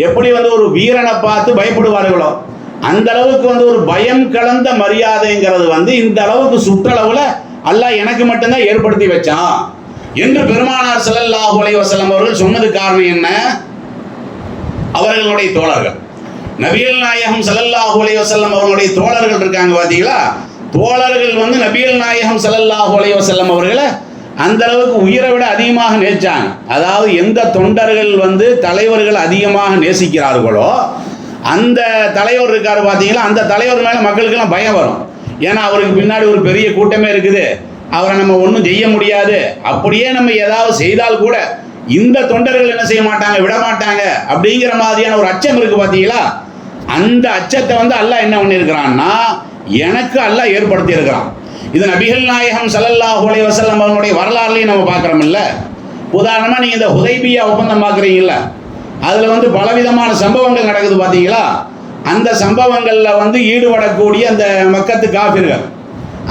எப்படி வந்து ஒரு வீரனை பார்த்து பயப்படுவார்களோ அந்த அளவுக்கு வந்து ஒரு பயம் கலந்த மரியாதைங்கிறது வந்து இந்த அளவுக்கு சுற்றளவுல அல்லாஹ் எனக்கு மட்டும்தான் ஏற்படுத்தி வச்சான் என்று பெருமானார் ஸல்லல்லாஹு அலைஹி வஸல்லம் அவர்கள் சொன்னது காரணம் என்ன? அவர்களுடைய தோழர்கள், நபிகள் நாயகம் ஸல்லல்லாஹு அலைஹி வஸல்லம் அவர்களுடைய தோழர்கள் இருக்காங்க பாத்தீங்களா, தோழர்கள் வந்து நபிகள் நாயகம் ஸல்லல்லாஹு அலைஹி வஸல்லம் அவர்களை அந்த அளவுக்கு உயிரை விட அதிகமாக நேசிச்சாங்க. அதாவது எந்த தொண்டர்கள் வந்து தலைவர்கள் அதிகமாக நேசிக்கிறார்களோ அந்த தலைவர் இருக்காரு பார்த்தீங்களா, அந்த தலைவர் மேலே மக்களுக்கெல்லாம் பயம் வரும். ஏன்னா அவருக்கு பின்னாடி ஒரு பெரிய கூட்டமே இருக்குது, அவரை நம்ம ஒன்றும் செய்ய முடியாது, அப்படியே நம்ம ஏதாவது செய்தால் கூட இந்த தொண்டர்கள் என்ன செய்ய மாட்டாங்க, விட மாட்டாங்க அப்படிங்கிற மாதிரியான ஒரு அச்சம் இருக்கு பார்த்தீங்களா. அந்த அச்சத்தை வந்து அல்லாஹ் என்ன பண்ணியிருக்கிறான்னா எனக்கு அல்லாஹ் ஏற்படுத்தி இருக்கிறான். இது நபிகள் நாயகம் ஸல்லல்லாஹு அலைஹி வஸல்லம் அவர்களுடைய வரலாறுலையும் நம்ம பார்க்குறோம் இல்லை. உதாரணமாக நீங்கள் இந்த ஹுதைபியா ஒப்பந்தம் பார்க்குறீங்கல்ல, அதில் வந்து பலவிதமான சம்பவங்கள் நடக்குது பார்த்தீங்களா. அந்த சம்பவங்களில் வந்து ஈடுபடக்கூடிய அந்த மக்கத்து காஃபிர்கள்,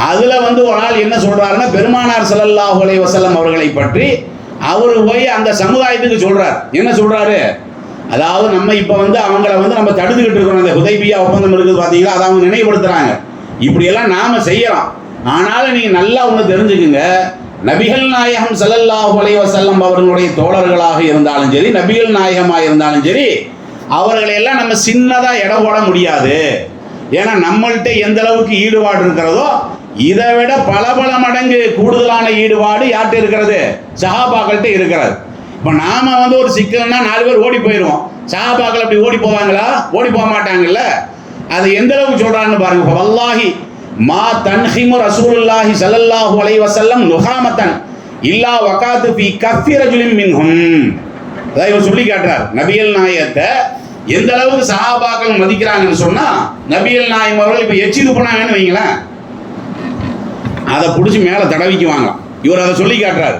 அதில் வந்து ஒரு ஆள் என்ன சொல்கிறாருன்னா பெருமானார் ஸல்லல்லாஹு அலைஹி வஸல்லம் அவர்களை பற்றி அவர் போய் அந்த சமுதாயத்துக்கு சொல்கிறார். என்ன சொல்கிறாரு? அதாவது நம்ம இப்போ வந்து அவங்கள வந்து நம்ம தடுத்துக்கிட்டு இருக்கிறோம், அந்த ஹுதைபியா ஒப்பந்தம் இருக்குது பார்த்தீங்களா, அதை அவங்க நினைவுபடுத்துகிறாங்க. இப்படியெல்லாம் நாம் செய்யலாம், ஆனாலும் நீங்கள் நல்லா ஒன்று தெரிஞ்சுக்குங்க, நபிகள் நாயகம் ஸல்லல்லாஹு அலைஹி வஸல்லம் அவர்களுடைய தோழர்களாக இருந்தாலும் சரி, நபிகள் நாயகமாக இருந்தாலும் சரி, அவர்களையெல்லாம் நம்ம சின்னதாக எடை போட முடியாது. ஏன்னா நம்மள்கிட்ட எந்த அளவுக்கு ஈடுபாடு இருக்கிறதோ இதை விட பல பல மடங்கு கூடுதலான ஈடுபாடு யார்கிட்ட இருக்கிறது? சஹாபாக்கள்கிட்ட இருக்கிறது. இப்போ நாம வந்து ஒரு சிக்கல்னா 4 பேர் ஓடி போயிடுவோம், சஹாபாக்கள் அப்படி ஓடி போவாங்களா? ஓடி போக மாட்டாங்கல்ல. அது எந்த அளவுக்கு சொல்றாங்கன்னு பாருங்க. வல்லாஹி மா தன்ஹிமு ரசூலுல்லாஹி ஸல்லல்லாஹு அலைஹி வஸல்லம் நுஹாமத்தன் இல்லா வகாத்து ஃபீ கஃபி ரஜுலின் மின்ஹும். அதாவது இவர் சொல்லி காட்டுறார் நபிகள் நாயகத்தை எந்த அளவுக்கு சஹாபாக்கள் மதிக்கிறாங்கன்னு சொன்னா, நபிகள் நாயகம் அவர்கள் இப்போ எச்சி துப்புனாங்கன்னு வைங்களேன், அதை பிடிச்சி மேலே தடவிக்குவாங்க. இவர் அதை சொல்லி காட்டுறாரு.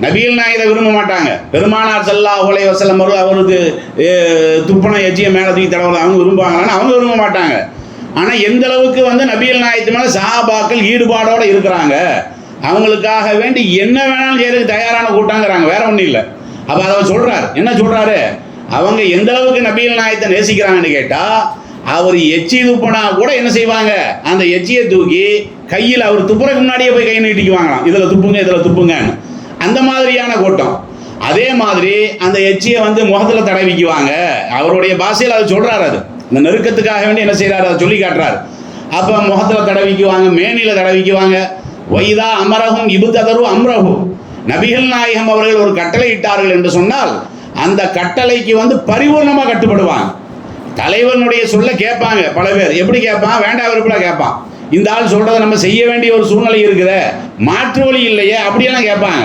நபிகள் நாயகத்தை விரும்ப மாட்டாங்க, பெருமானார் ஸல்லல்லாஹு அலைஹி வஸல்லம் அவருக்கு துப்புன எச்சியை மேலே தூக்கி தடவை அவங்க விரும்புவாங்களான்னு அவங்க விரும்ப மாட்டாங்க. ஆனால் எந்த அளவுக்கு வந்து நபிகள் நாயகத்து மேலே சஹாபாக்கள் ஈடுபாடோடு இருக்கிறாங்க, அவங்களுக்காக வேண்டி என்ன வேணாலும் செய்யறதுக்கு தயாரான கூட்டாங்கிறாங்க, வேற ஒன்றும் இல்லை. அப்போ அதை சொல்றாரு. என்ன சொல்றாரு? அவங்க எந்த அளவுக்கு நபிகள் நாயகத்தை நேசிக்கிறாங்கன்னு கேட்டால், அவர் எச்சி துப்புனா கூட என்ன செய்வாங்க, அந்த எச்சியை தூக்கி கையில் அவர் துப்புறதுக்கு முன்னாடியே போய் கை நீட்டிக்குவாங்களாம், இதில் துப்புங்க இதில் துப்புங்கன்னு. அந்த மாதிரியான கூட்டம். அதே மாதிரி அந்த எச்சியை வந்து முகத்தில் தடவிக்குவாங்க. அவருடைய பாஷையில் அது சொல்றாரு. அது இந்த நெருக்கத்துக்காக வேண்டி என்ன செய்யறாரு, அதை சொல்லி காட்டுறாரு. அப்போ முகத்தில் தடவிக்குவாங்க, மேனியில் தடவிக்குவாங்க. வைதா அமரகும் இபுததரு அம்ரஹும், நபிகள் நாயகம் அவர்கள் ஒரு கட்டளை இட்டார்கள் என்று சொன்னால் அந்த கட்டளைக்கு வந்து பரிபூர்ணமாக கட்டுப்படுவாங்க. தலைவனுடைய சொல்ல கேட்பாங்க. பல பேர் எப்படி கேட்பான்? வேண்டாம் விருப்பம் கேட்பான். இந்த ஆள் சொல்றதை நம்ம செய்ய வேண்டிய ஒரு சூழ்நிலை இருக்குது, மாற்று வழி இல்லையே, அப்படியெல்லாம் கேட்பாங்க.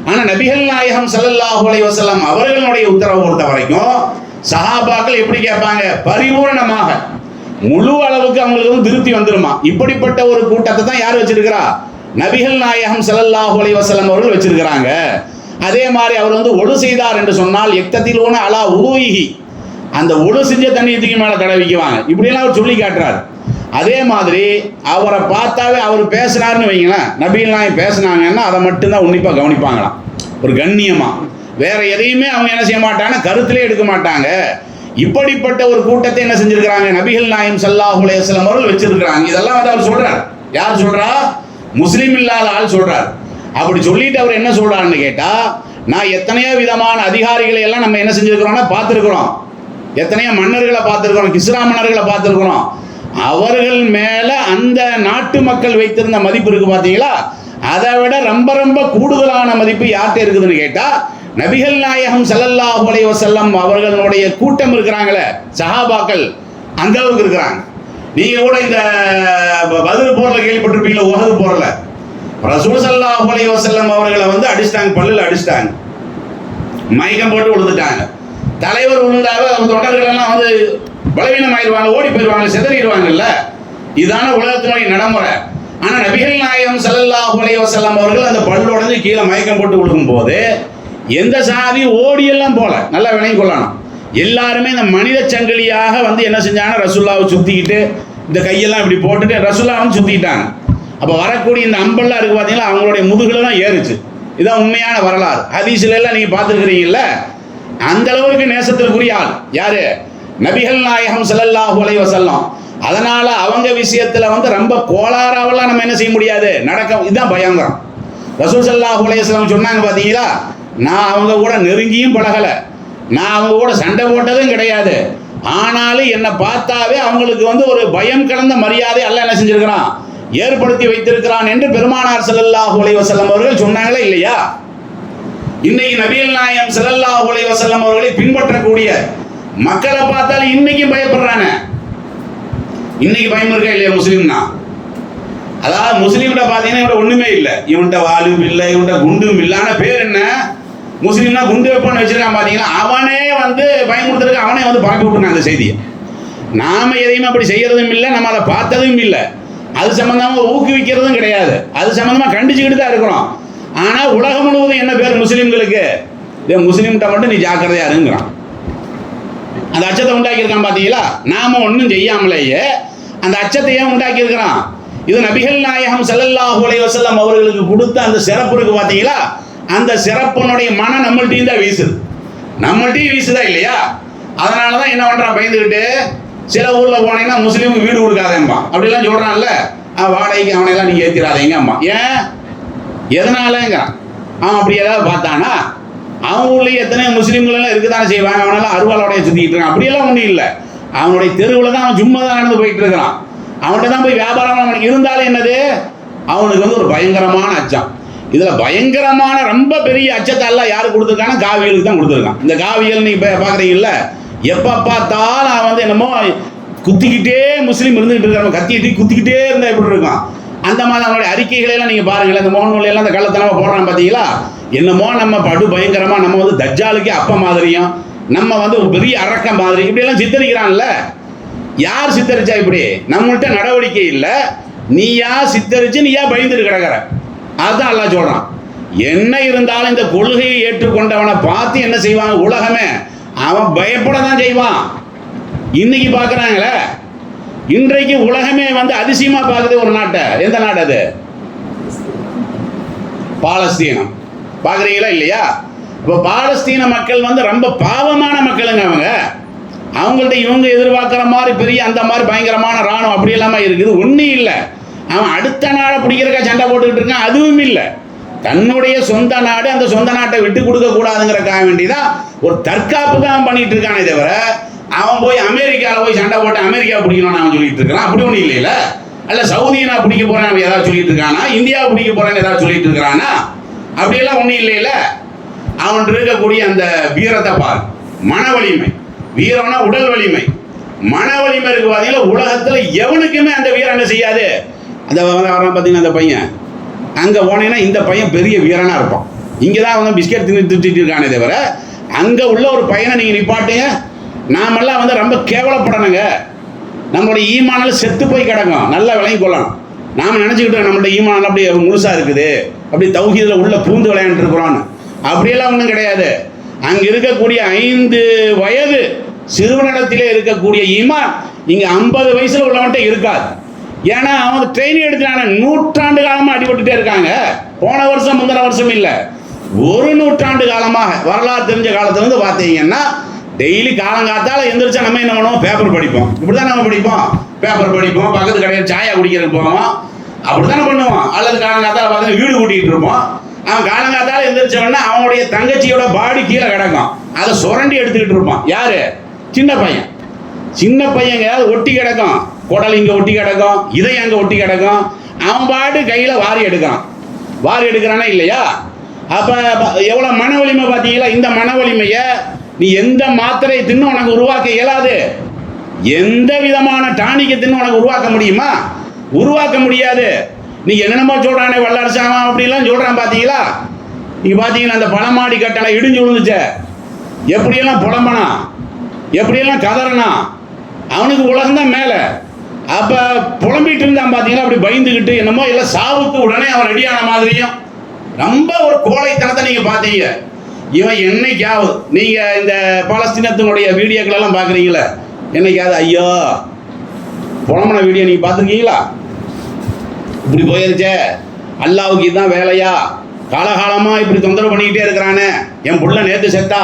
ஆனால் நபிகள் நாயகம் ஸல்லல்லாஹு அலைஹி வஸல்லம் அவர்களுடைய உத்தரவு பொறுத்த வரைக்கும் சஹாபாக்கள் எப்படி கேட்பாங்க? பரிபூர்ணமாக, முழு அளவுக்கு அவங்களுக்கு வந்து திருப்தி வந்துருமா. இப்படிப்பட்ட ஒரு கூட்டத்தை தான் யார் வச்சிருக்கிறா? நபிகள் நாயகம் ஸல்லல்லாஹு அலைஹி வஸல்லம் அவர்கள் வச்சிருக்கிறாங்க. அதே மாதிரி அவர் வந்து ஒழு செய்தார் என்று சொன்னால் எக்தத்திலூன அலா உலூஹி, அந்த ஒழு செஞ்ச தண்ணீருக்கு மேலே தடவிக்குவாங்க. இப்படியெல்லாம் அவர் சொல்லி காட்டுறாரு. அதே மாதிரி அவரை பார்த்தாவே அவர் பேசுனாருன்னு வைங்களேன், நபிகள் நாயகம் பேசுனாங்கன்னா அதை மட்டும்தான் உன்னிப்பாக கவனிப்பாங்களாம், ஒரு கண்ணியமாக. வேற எதையுமே அவங்க என்ன செய்ய மாட்டாங்கன்னா கருத்திலே எடுக்க மாட்டாங்க. இப்படிப்பட்ட ஒரு கூட்டத்தை என்ன செஞ்சிருக்கிறாங்க? நபிகள் நாயகம் ஸல்லல்லாஹு அலைஹி வஸல்லம் அவர்கள் வச்சிருக்கிறாங்க. இதெல்லாம் வந்து அவர் சொல்றார். யார் சொல்றா? முஸ்லீம் இல்லாத ஆள் சொல்றார். அப்படி சொல்லிட்டு அவர் என்ன சொல்றாருன்னு கேட்டா, நான் எத்தனையோ விதமான அதிகாரிகளை எல்லாம் நம்ம என்ன செஞ்சிருக்கிறோம்னா பார்த்துருக்கிறோம், எத்தனையோ மன்னர்களை பார்த்துருக்கிறோம், கிஸ்ரா மன்னர்களை பார்த்துருக்கிறோம். அவர்கள் மேல அந்த நாட்டு மக்கள் வைத்திருந்த மதிப்பு இருக்கு பார்த்தீங்களா, அதை விட ரொம்ப ரொம்ப கூடுதலான மதிப்பு யார்கிட்ட இருக்குதுன்னு கேட்டா, நபிகள் நாயகம் ஸல்லல்லாஹு அலைஹி வஸல்லம் அவர்களுடைய கூட்டம் இருக்கிறாங்களே சஹாபாக்கள், அந்த அளவுக்கு இருக்கிறாங்க. நீங்க கூட இந்த பத்ர் போர்ல கேள்விப்பட்டிருப்பீங்களா? உஹது போர்ல ரசூல் ஸல்லல்லாஹு அலைஹி வஸல்லம் அவர்களை வந்து அடிச்சிட்டாங்க, பல்லுல அடிச்சிட்டாங்க, மயக்கம் போட்டு விழுந்துட்டாங்க. தலைவர் விழுந்தாக தொண்டர்கள் எல்லாம் வந்து பலவீனம் ஆயிடுவாங்க, ஓடி போயிடுவாங்க, சிதறிடுவாங்கல்ல. இதான உலகத்தினுடைய நடைமுறை. ஆனா நபிகள் நாயகம் ஸல்லல்லாஹு அலைஹி வஸல்லம் அவர்கள் அந்த பல்லு உடஞ்சு கீழே மயக்கம் போட்டு விழுகும் போது எந்த சாதி ஓடியெல்லாம் போல, நல்லா விளங்கி கொள்ளணும். எல்லாருமே இந்த மனித சங்கிலியாக வந்து என்ன செஞ்சாங்க, ரசூல்லாவை சுத்திக்கிட்டு இந்த கையெல்லாம் இப்படி போட்டுட்டு ரசூல்லாவும் சுத்திக்கிட்டாங்க. அப்போ வரக்கூடிய இந்த அம்பெல்லாம் இருக்கு பார்த்தீங்களா, அவங்களுடைய முதுகுல தான் ஏறுச்சு. இதான் உண்மையான வரலாறு. ஹதீஸ்ல எல்லாம் நீங்க பார்த்துருக்கிறீங்கல்ல. அந்த அளவுக்கு நேசத்திற்குரிய ஆள் யாரு? நபிகள் நாயகம் ஸல்லல்லாஹு அலைஹி வஸல்லம். அதனால அவங்க விஷயத்துல வந்து ரொம்ப கோளாறாவெல்லாம் நம்ம என்ன செய்ய முடியாது, நடக்க. இதுதான் பயங்கரம். ரசூல் ஸல்லல்லாஹு அலைஹி வஸல்லம் சொன்னாங்க பாத்தீங்களா, நான் அவங்க கூட நெருங்கியும் பழகலை, நான் அவங்க கூட சண்டை போட்டதும் கிடையாது, ஆனாலும் என்னை பார்த்தாவே அவங்களுக்கு வந்து ஒரு பயம் கலந்த மரியாதை அல்லாஹ் என்ன செஞ்சிருக்கிறான், ஏற்படுத்தி வைத்திருக்கிறான் என்று பெருமானார் ஸல்லல்லாஹு அலைஹி வஸல்லம் அவர்கள் சொன்னாங்களா இல்லையா? இன்னைக்கு நபிகள் நாயகம் ஸல்லல்லாஹு அலைஹி வஸல்லம் அவர்களை பின்பற்றக்கூடிய மக்களை பார்த்தாலும் இன்னைக்கும் பயப்படுறாங்க. இன்னைக்கு பயம் இருக்கா இல்லையா முஸ்லீம்னா? அதாவது முஸ்லீம்கிட்ட பார்த்தீங்கன்னா இவன் ஒண்ணுமே இல்லை, இவன்கிட்ட வாலும் இல்லை, இவன்கிட்ட குண்டும் இல்லை. ஆனால் பேர் என்ன, முஸ்லீம்னா குண்டு வைப்பான்னு வச்சிருக்கான். பார்த்தீங்கன்னா அவனே வந்து பயமுறுத்துறதுக்கு அவனே வந்து பறக்க விட்டுருக்கான் அந்த செய்தியை. நாம எதையுமே அப்படி செய்யறதும் இல்லை, நம்ம அதை பார்த்ததும் இல்லை, அது சம்பந்தமா ஊக்குவிக்கிறதும் கிடையாது, அது சம்பந்தமா கண்டிச்சுக்கிட்டு தான் இருக்கிறோம். ஆனா உலகம் முழுவதும் என்ன பேர் முஸ்லீம்களுக்கு, முஸ்லீம்கிட்ட மட்டும் நீ ஜாக்கிரதையா இருங்கிறான். அந்த அச்சத்தை உண்டாக்கி இருக்கான் பாத்தீங்களா? நாம ஒன்றும் செய்யாமலேயே அந்த அச்சத்தை ஏன் உண்டாக்கி இருக்கிறான்? இது நபிகள் நாயகம் ஸல்லல்லாஹு அலைஹி வஸல்லம் அவர்களுக்கு கொடுத்த அந்த சிறப்பு இருக்கு பாத்தீங்களா, அந்த சிறப்பினுடைய மனம் நம்மள்ட்டையும் தான் வீசுது, நம்மள்ட்டையும் வீசுதா இல்லையா? அதனாலதான் என்ன பண்றான், பயந்துக்கிட்டு சில ஊர்ல போனீங்கன்னா முஸ்லீமுக்கு வீடு கொடுக்காதேம்மா அப்படிலாம் சொல்றான்ல, வாடகைக்கு அவனையெல்லாம் நீங்க ஏத்திராதீங்க அம்மா. ஏன், எதனாலங்கிறான். அவன் அப்படி ஏதாவது பார்த்தானா? அவன் ஊர்லயே எத்தனையோ முஸ்லீம்கள் எல்லாம் இருக்குதானே செய்வாங்க, அவனெல்லாம் அருவாளோடைய சுத்திக்கிட்டு இருக்கான். அப்படியெல்லாம் ஒன்றும் இல்லை, அவனுடைய தெருவில் தான் அவன் சும்மா தான் நடந்து போயிட்டு இருக்கிறான், அவன்கிட்ட தான் போய் வியாபாரம் அவனுக்கு இருந்தாலும் என்னது, அவனுக்கு வந்து ஒரு பயங்கரமான அச்சம். இதுல பயங்கரமான ரொம்ப பெரிய அச்சத்தை எல்லாம் யாரு கொடுத்துருக்காங்க, காவியலுக்கு தான் கொடுத்துருக்கான். இந்த காவியல் நீங்க பாக்குறீங்கல்ல, எப்ப பார்த்தாலும் அவன் வந்து என்னமோ குத்திக்கிட்டே முஸ்லீம் இருந்துகிட்டு இருக்கான், கத்திக்கிட்டு குத்திக்கிட்டே இருந்தா எப்படி இருக்கான். அந்த மாதிரி அவனுடைய அறிக்கைகளை எல்லாம் நீங்க பாருங்களேன், இந்த மோகன்மொழி எல்லாம் அந்த கள்ளத்தனமா போடுறான் பாத்தீங்களா, என்னமோ நம்ம படு பயங்கரமா, நம்ம வந்து தஜ்ஜாலுக்கே அப்ப மாதிரியும், நம்ம வந்து ஒரு பெரிய அரக்க மாதிரி இப்படி எல்லாம் சித்தரிக்கிறான்ல. யார் சித்தரிச்சா இப்படி? நம்மள்கிட்ட நடவடிக்கை இல்லை, நீயா சித்தரிச்சு நீயா பயந்துட்டு கிடக்கிற. அதுதான் அல்லாஹ் சொல்றான். என்ன இருந்தாலும் இந்த கொள்கையை ஏற்றுக்கொண்டவனை பார்த்து என்ன செய்வாங்க உலகமே, அவன் பயப்பட தான் செய்வான். இன்னைக்கு பார்க்குறாங்களே, இன்றைக்கு உலகமே வந்து அதிசயமா பார்க்குது ஒரு நாட்டை. எந்த நாடு அது? பாலஸ்தீனம். பார்க்குறீங்களா இல்லையா? இப்போ பாலஸ்தீன மக்கள் வந்து ரொம்ப பாவமான மக்களுங்க. அவங்கள்ட்ட இவங்க எதிர்பார்க்குற மாதிரி பெரிய அந்த மாதிரி பயங்கரமான ராணுவம் அப்படி இல்லாமல் இருக்குது, ஒன்றும் இல்லை. அவன் அடுத்த நாடை பிடிக்கிறக்கா சண்டை போட்டுக்கிட்டு இருக்கான், அதுவும் இல்லை. தன்னுடைய சொந்த நாடு, அந்த சொந்த நாட்டை விட்டு கொடுக்க கூடாதுங்கிறக்காக வேண்டிதான் ஒரு தற்காப்பு தான் அவன் பண்ணிட்டு இருக்கானே தவிர, அவன் போய் அமெரிக்காவில் போய் சண்டை போட்டு அமெரிக்கா பிடிக்கணும்னு அவன் சொல்லிட்டு இருக்கான். அப்படி ஒன்றும் இல்லைல்ல. அல்ல சவுதியை நான் பிடிக்க போறேன் ஏதாவது சொல்லிட்டு இருக்கானா, இந்தியாவை பிடிக்க போறேன்னு ஏதாவது சொல்லிட்டு இருக்கிறானா? அப்படியெல்லாம் ஒன்றும் இல்லைல்ல. அவன் இருக்கக்கூடிய அந்த வீரத்தை பார், மன வலிமை. வீரம்னா உடல் வலிமை, மன வலிமை இருக்கு பார்த்தீங்கன்னா. உலகத்தில் எவனுக்குமே அந்த வீரம் என்ன செய்யாது. அந்த பார்த்தீங்கன்னா அந்த பையன் அங்கே போனீங்கன்னா இந்த பையன் பெரிய வீரனாக இருப்பான். இங்கே தான் வந்து பிஸ்கெட் தின்னுட்டு இருக்கானே தவிர, அங்கே உள்ள ஒரு பையனை நீங்கள் நிப்பாட்டுங்க, நாமெல்லாம் வந்து ரொம்ப கேவலப்படணுங்க. நம்மளுடைய ஈமானால் செத்து போய் கிடக்கும், நல்லா விளங்கி கொள்ளணும். நாம் நினச்சிக்கிட்டு நம்மளுடைய ஈமானால் அப்படி முழுசாக இருக்குது, அப்படி தௌஹீதில் உள்ள பூந்து விளையாண்டு இருக்கிறோன்னு. அப்படியெல்லாம் ஒன்றும் கிடையாது. அங்கே இருக்கக்கூடிய 5 வயது சிறுவனிடத்திலே இருக்கக்கூடிய ஈமான் இங்கே 50 வயசுல உள்ளவன்ட்ட இருக்காது. ஏன்னா அவங்க ட்ரெயினிங் எடுக்கிறாங்க, நூற்றாண்டு காலமாக அடிபட்டுட்டே இருக்காங்க. போன வருஷம் முந்தின வருஷம் இல்லை, ஒரு நூற்றாண்டு காலமாக வரலாறு தெரிஞ்ச காலத்துலேருந்து பார்த்தீங்கன்னா டெய்லி காலங்காத்தால எந்திரிச்சா நம்ம என்ன பண்ணுவோம், பேப்பர் படிப்போம். இப்படிதான் நம்ம படிப்போம், பேப்பர் படிப்போம், பக்கத்து கடையில் சாயா குடிக்கிறதுக்கு போவோம், அப்படித்தானே பண்ணுவோம். அல்லது காலங்காத்தால பார்த்தீங்கன்னா வீடு கூட்டிகிட்டு இருப்போம். அவன் காலங்காத்தால எந்திரிச்சவன்னா அவனுடைய தங்கச்சியோட பாடி கீழே கிடக்கும், அதை சுரண்டி எடுத்துக்கிட்டு இருப்பான். யாரு? சின்ன பையன். சின்ன பையங்க ஒட்டி கிடக்கும், குடல் இங்கே ஒட்டி கிடக்கும், இதை அங்கே ஒட்டி கிடக்கும். அவன் பாட்டு கையில் வாரி எடுக்கான். வாரி எடுக்கிறானா இல்லையா? அப்போ எவ்வளோ மன வலிமை பார்த்தீங்களா? இந்த மன வலிமையை நீ எந்த மாத்திரை தின்னு உனக்கு உருவாக்க இயலாது. எந்த விதமான டானிக்கை தின்னு உனக்கு உருவாக்க முடியுமா? உருவாக்க முடியாது. நீ என்னென்னமோ சொல்றானே வல்லரசாமன் அப்படிலாம் சொல்றான் பார்த்தீங்களா? நீங்க பார்த்தீங்கன்னா அந்த பழமாடி கட்டணம் இடிஞ்சு விழுந்துச்ச, எப்படியெல்லாம் புலம்பனா, எப்படியெல்லாம் கதறனா, அவனுக்கு உலகம்தான் மேலே. அப்போ புலம்பிட்டு இருந்தான் பார்த்தீங்களா, அப்படி பயந்துக்கிட்டு என்னமோ எல்லாம் சாவுக்கு உடனே அவன் ரெடியான மாதிரியும் ரொம்ப ஒரு கோழைத்தனத்தை நீங்கள் பார்த்தீங்க. இவன் என்னைக்காவது நீங்கள் இந்த பாலஸ்தீனத்தினுடைய வீடியோக்கள் எல்லாம் பார்க்குறீங்களே, என்னைக்காவது ஐயோ புலம்பன வீடியோ நீங்கள் பார்த்துருக்கீங்களா? இப்படி போயிருச்சே, அல்லாவுக்கு இதுதான் வேலையா, காலகாலமாக இப்படி தொந்தரவு பண்ணிக்கிட்டே இருக்கிறானே, என் புள்ள நேற்று செத்தா,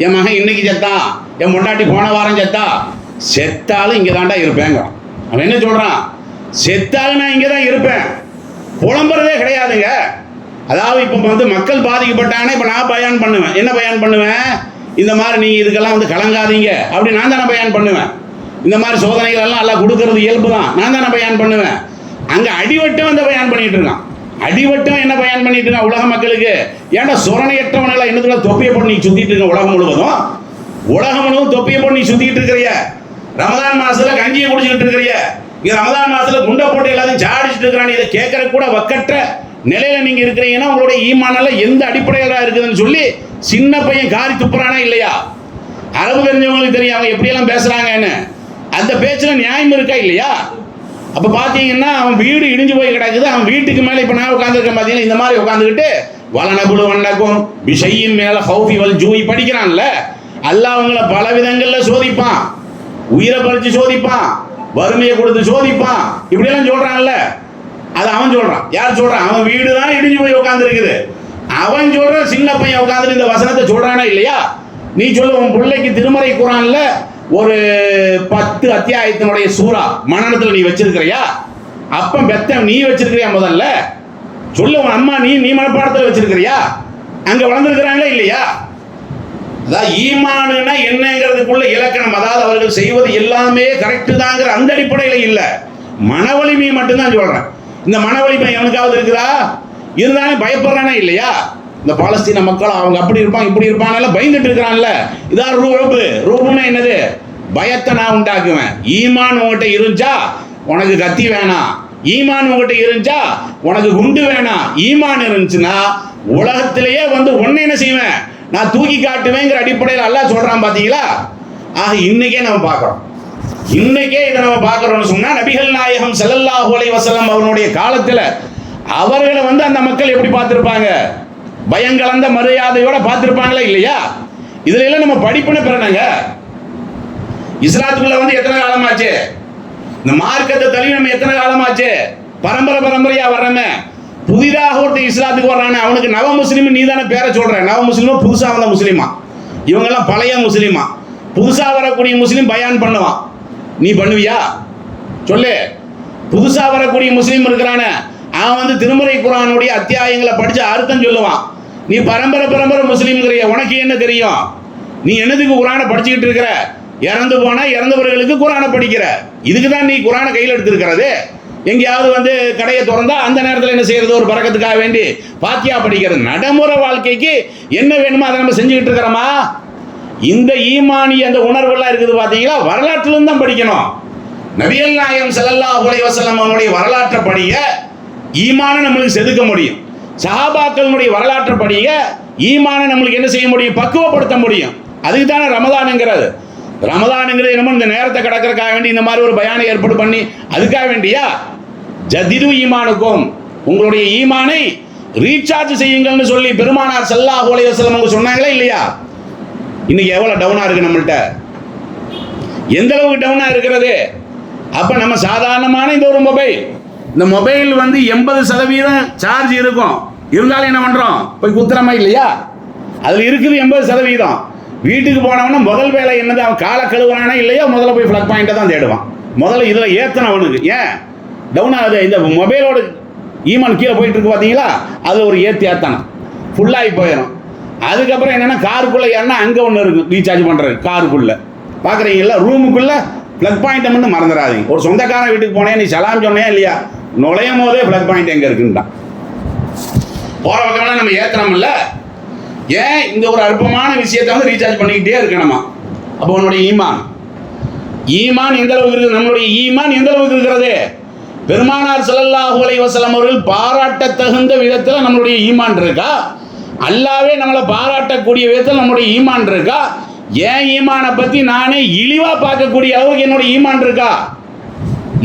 என் மகன் இன்னைக்கு செத்தான், என் பொண்டாட்டி போன வாரம் செத்தா, செத்தாலும் இங்கே தாண்டா இருப்பேங்க. அவன் என்ன சொல்றான்? செத்தாலும் நான் இங்கே தான் இருப்பேன், புலம்புறதே கிடையாதுங்க. அதாவது இப்போ வந்து மக்கள் பாதிக்கப்பட்டாங்கன்னா இப்போ நான் பயான் பண்ணுவேன். என்ன பயான் பண்ணுவேன்? இந்த மாதிரி நீங்கள் இதுக்கெல்லாம் வந்து கலங்காதீங்க அப்படி நான் தானே பயான் பண்ணுவேன். இந்த மாதிரி சோதனைகள் எல்லாம் எல்லாம் கொடுக்கறது இயல்பு தான், நான் தானே பயான் பண்ணுவேன். அங்கே அடிவட்டம் வந்து பயான் பண்ணிட்டு இருக்கான். அடிவட்டம் என்ன பயான் பண்ணிட்டு இருக்கான் உலக மக்களுக்கு? ஏன்டா சுரணையற்றவனை என்னதுல தொப்பியை போட்டு நீ சுத்திட்டு இருக்க? உலகம் முழுவதும் தொப்பியை போட்டு நீ சுத்திட்டு இருக்கிறிய. ரமதான் மாசத்துல கஞ்சியை குடிச்சுக்கிட்டு இருக்கிறிய. இங்க ரமதான் மாசத்துல குண்டை போட்டு எல்லாத்தையும் சாடிச்சுட்டு இருக்கிறான். இதை கேட்கற கூட வக்கற்ற நிலையில நீங்க இருக்கிறீங்கன்னா உங்களுடைய ஈமானால எந்த அடிப்படையில இருக்குதுன்னு சொல்லி சின்ன பையன் காரி துப்புறானா இல்லையா? அரபு தெரிஞ்சவங்களுக்கு தெரியும் அவங்க எப்படியெல்லாம் பேசுறாங்கன்னு. அந்த பேச்சுல நியாயம் இருக்கா இல்லையா? அப்ப பாத்தீங்கன்னா அவன் வீடு இடிஞ்சு போய் கிடக்குது. அவன் வீட்டுக்கு மேல இப்ப நான் உட்காந்துருக்கேன் பாத்தீங்கன்னா இந்த மாதிரி உட்காந்துக்கிட்டு வலனபுலு வண்ணக்கும் விஷயின் மேல ஹவுஃபி வல் ஜூய் படிக்கிறான்ல. அல்லாஹ் அவங்கள பல விதங்கள்ல சோதிப்பான். உயிரை பறிச்சு சோதிப்பான், வறுமையை கொடுத்து சோதிப்பான், இப்படியெல்லாம் சொல்றான்ல. அது அவன் சொல்றான். யார் சொல்றான்? அவன் வீடு தான் இடிஞ்சு போய் உட்கார்ந்து இருக்குது. அவன் சொல்ற சின்ன பையன் உட்கார்ந்து இந்த வசனத்தை சொல்றானா இல்லையா? நீ சொல்ல உன் பிள்ளைக்கு திருமறை குர்ஆன்ல ஒரு 10 அத்தியாயத்தினுடைய சூரா மனநத்துல நீ வச்சிருக்கிறியா? அப்ப பெத்த நீ வச்சிருக்கிறியா? முதல்ல சொல்லு. உன் அம்மா நீ மனப்பாடத்தில் வச்சிருக்கிறியா? அங்க வளர்ந்துருக்கிறாங்களா இல்லையா? அதாவது ஈமானுன்னா என்னங்கிறதுக்குள்ள இலக்கணம், அதாவது அவர்கள் செய்வது எல்லாமே கரெக்டு தாங்கிற அந்த அடிப்படையில் இல்லை, மன வலிமையை மட்டும்தான் சொல்றேன். இந்த மன வலிமை எவனுக்காவது இருக்குதா? இருந்தாலும் பயப்படுறானே இல்லையா? இந்த பாலஸ்தீன மக்கள் அவங்க அப்படி இருப்பாங்க இப்படி இருப்பாங்க பயந்துட்டு இருக்கிறான்ல. இதான் ரூபுன்னா என்னது? பயத்தை நான் உண்டாக்குவேன். ஈமான் உங்ககிட்ட இருந்துச்சா உனக்கு கத்தி வேணாம், ஈமான் உங்ககிட்ட இருந்துச்சா உனக்கு குண்டு வேணாம். ஈமான் இருந்துச்சுன்னா உலகத்திலேயே வந்து ஒன்னு என்ன செய்வேன், நான் தூக்கி காட்டுவேங்கிற அடிப்படையில் அல்லாஹ் சொல்றான் பாத்தீங்களா? ஆக இன்னைக்கே நம்ம பார்க்கிறோம். இன்னைக்கே இதை நம்ம பார்க்கிறோம்னு சொன்னா நபிகள் நாயகம் ஸல்லல்லாஹு அலைஹி வஸல்லம் அவருடைய காலத்துல அவர்களை வந்து அந்த மக்கள் எப்படி பார்த்திருப்பாங்க? பயங்கலந்த மரியாதையோட பார்த்திருப்பாங்களா இல்லையா? இதுல எல்லாம் நம்ம படிப்பினை பெறணுங்க. இஸ்லாத்துக்குள்ள வந்து எத்தனை காலமாச்சு? இந்த மார்க்கத்தை தள்ளி நம்ம எத்தனை காலமாச்சு? பரம்பரையா வர்றமே. புதிதாக ஒருத்தர் இஸ்லாத்துக்கு வர்றானே அவனுக்கு நவ முஸ்லீம் நீ தானே பேரை சொல்ற. நவ முஸ்லீமா புதுசா வந்த முஸ்லீமா? இவங்கெல்லாம் பழைய முஸ்லீமா? புதுசா வரக்கூடிய முஸ்லீம் பயான் பண்ணுவான், நீ பண்ணுவியா? சொல்லு. புதுசா வரக்கூடிய முஸ்லீம் இருக்கிறானே அவன் வந்து திருமறை குர்ஆனுடைய அத்தியாயங்களை படிச்சு அர்த்தம் சொல்லுவான். நீ பரம்பரை முஸ்லீம்ங்கிறிய, உனக்கு என்ன தெரியும்? நீ என்னதுக்கு குர்ஆனை படிச்சுக்கிட்டு இருக்கிற? இறந்து போனா இறந்தவர்களுக்கு குர்ஆனை படிக்கிற. இதுக்கு தான் நீ குர்ஆனை கையில் எடுத்திருக்கிறது. எங்கேயாவது வந்து கடையை திறந்தா அந்த நேரத்தில் என்ன செய்யறது? ஒரு பரக்கத்துக்காக வேண்டி பாத்தியா படிக்கிறது. நடைமுறை வாழ்க்கைக்கு என்ன வேணுமோ அதை நம்ம செஞ்சுக்கிட்டு இருக்கிறோமா? இந்த ஈமானி அந்த உணர்வுலாம் இருக்குது பாத்தீங்களா? வரலாற்றிலும் தான் படிக்கணும். நபிகள் நாயகம் ஸல்லல்லாஹு அலைஹி வஸல்லம் அவருடைய வரலாற்றை படிக்க ஈமானை நம்மளுக்கு செதுக்க முடியும். சஹாபாக்களுடைய வரலாற்றை படிக்க ஈமானை நம்மளுக்கு என்ன செய்ய முடியும்? பக்குவப்படுத்த முடியும். அதுக்கு தானே ரமதானுங்கிறது. ரமதானுங்கிறது என்னமோ இந்த நேரத்தை கடக்கிறதுக்காக வேண்டி இந்த மாதிரி ஒரு பயானை ஏற்பாடு பண்ணி அதுக்காக வேண்டியா? ஜதிது ஈமானுக்கும், உங்களுடைய ஈமானை ரீசார்ஜ் செய்யுங்கள்னு சொல்லி பெருமானார் ஸல்லல்லாஹு அலைஹி வஸல்லம் அவங்க சொன்னாங்களா இல்லையா? இன்னைக்கு எவ்வளவு டவுனா இருக்கு நம்மள்ட்ட? எந்த அளவுக்கு டவுனா இருக்கிறது? அப்ப நம்ம சாதாரணமான இந்த ஒரு இந்த மொபைல் வந்து 80% சார்ஜ் இருக்கும். இருந்தாலும் என்ன பண்றோம்? போய் குத்துறமா இல்லையா? அதுல இருக்குது 80%. வீட்டுக்கு போனவன முதல் வேலை என்னது? அவன் காலை கழுவுறானா இல்லையா? முதல்ல போய் பிளக் பாயிண்ட்டை தான் தேடுவான். முதல்ல இதுல ஏத்தணும் அவனுக்கு. ஏன் டவுன் ஆகுது? இந்த மொபைலோட ஈமான் கீழே போயிட்டு இருக்கு பாத்தீங்களா? அது ஒரு ஏத்தணும், ஃபுல்லாகி போயிடும். அதுக்கப்புறம் என்னன்னா காருக்குள்ள ஏன்னா அங்க ஒன்று இருக்கு ரீசார்ஜ் பண்றது. காருக்குள்ள பாக்குறீங்களா? ரூமுக்குள்ள பிளக் பாயிண்ட் மட்டும் மறந்துடாதீங்க. ஒரு சொந்தக்காரன் வீட்டுக்கு போனேன், நீ சலாம் சொன்னே இல்லையா? நுழையும் போதே பிளக் பாயிண்ட் எங்க இருக்குன்ட்டான். போற பக்கம் நம்ம ஏத்தணும் இல்ல? ஏன் இந்த ஒரு அற்பமான விஷயத்தை வந்து ரீசார்ஜ் பண்ணிக்கிட்டே இருக்கணுமா? அப்போ உன்னுடைய ஈமான் எந்த அளவுக்கு இருக்குது? நம்மளுடைய ஈமான் எந்த அளவுக்கு இருக்கிறது? பெருமானார் ஸல்லல்லாஹு அலைஹி வஸல்லம் அவர்கள் பாராட்ட தகுந்த விதத்தில் நம்மளுடைய ஈமான் இருக்கா? அல்லாவே நம்மளை பாராட்டக்கூடிய விதத்தில் நம்முடைய ஈமான் இருக்கா? ஏன் ஈமானை பத்தி நானே இழிவா பார்க்கக்கூடிய அளவுக்கு என்னுடைய ஈமான் இருக்கா?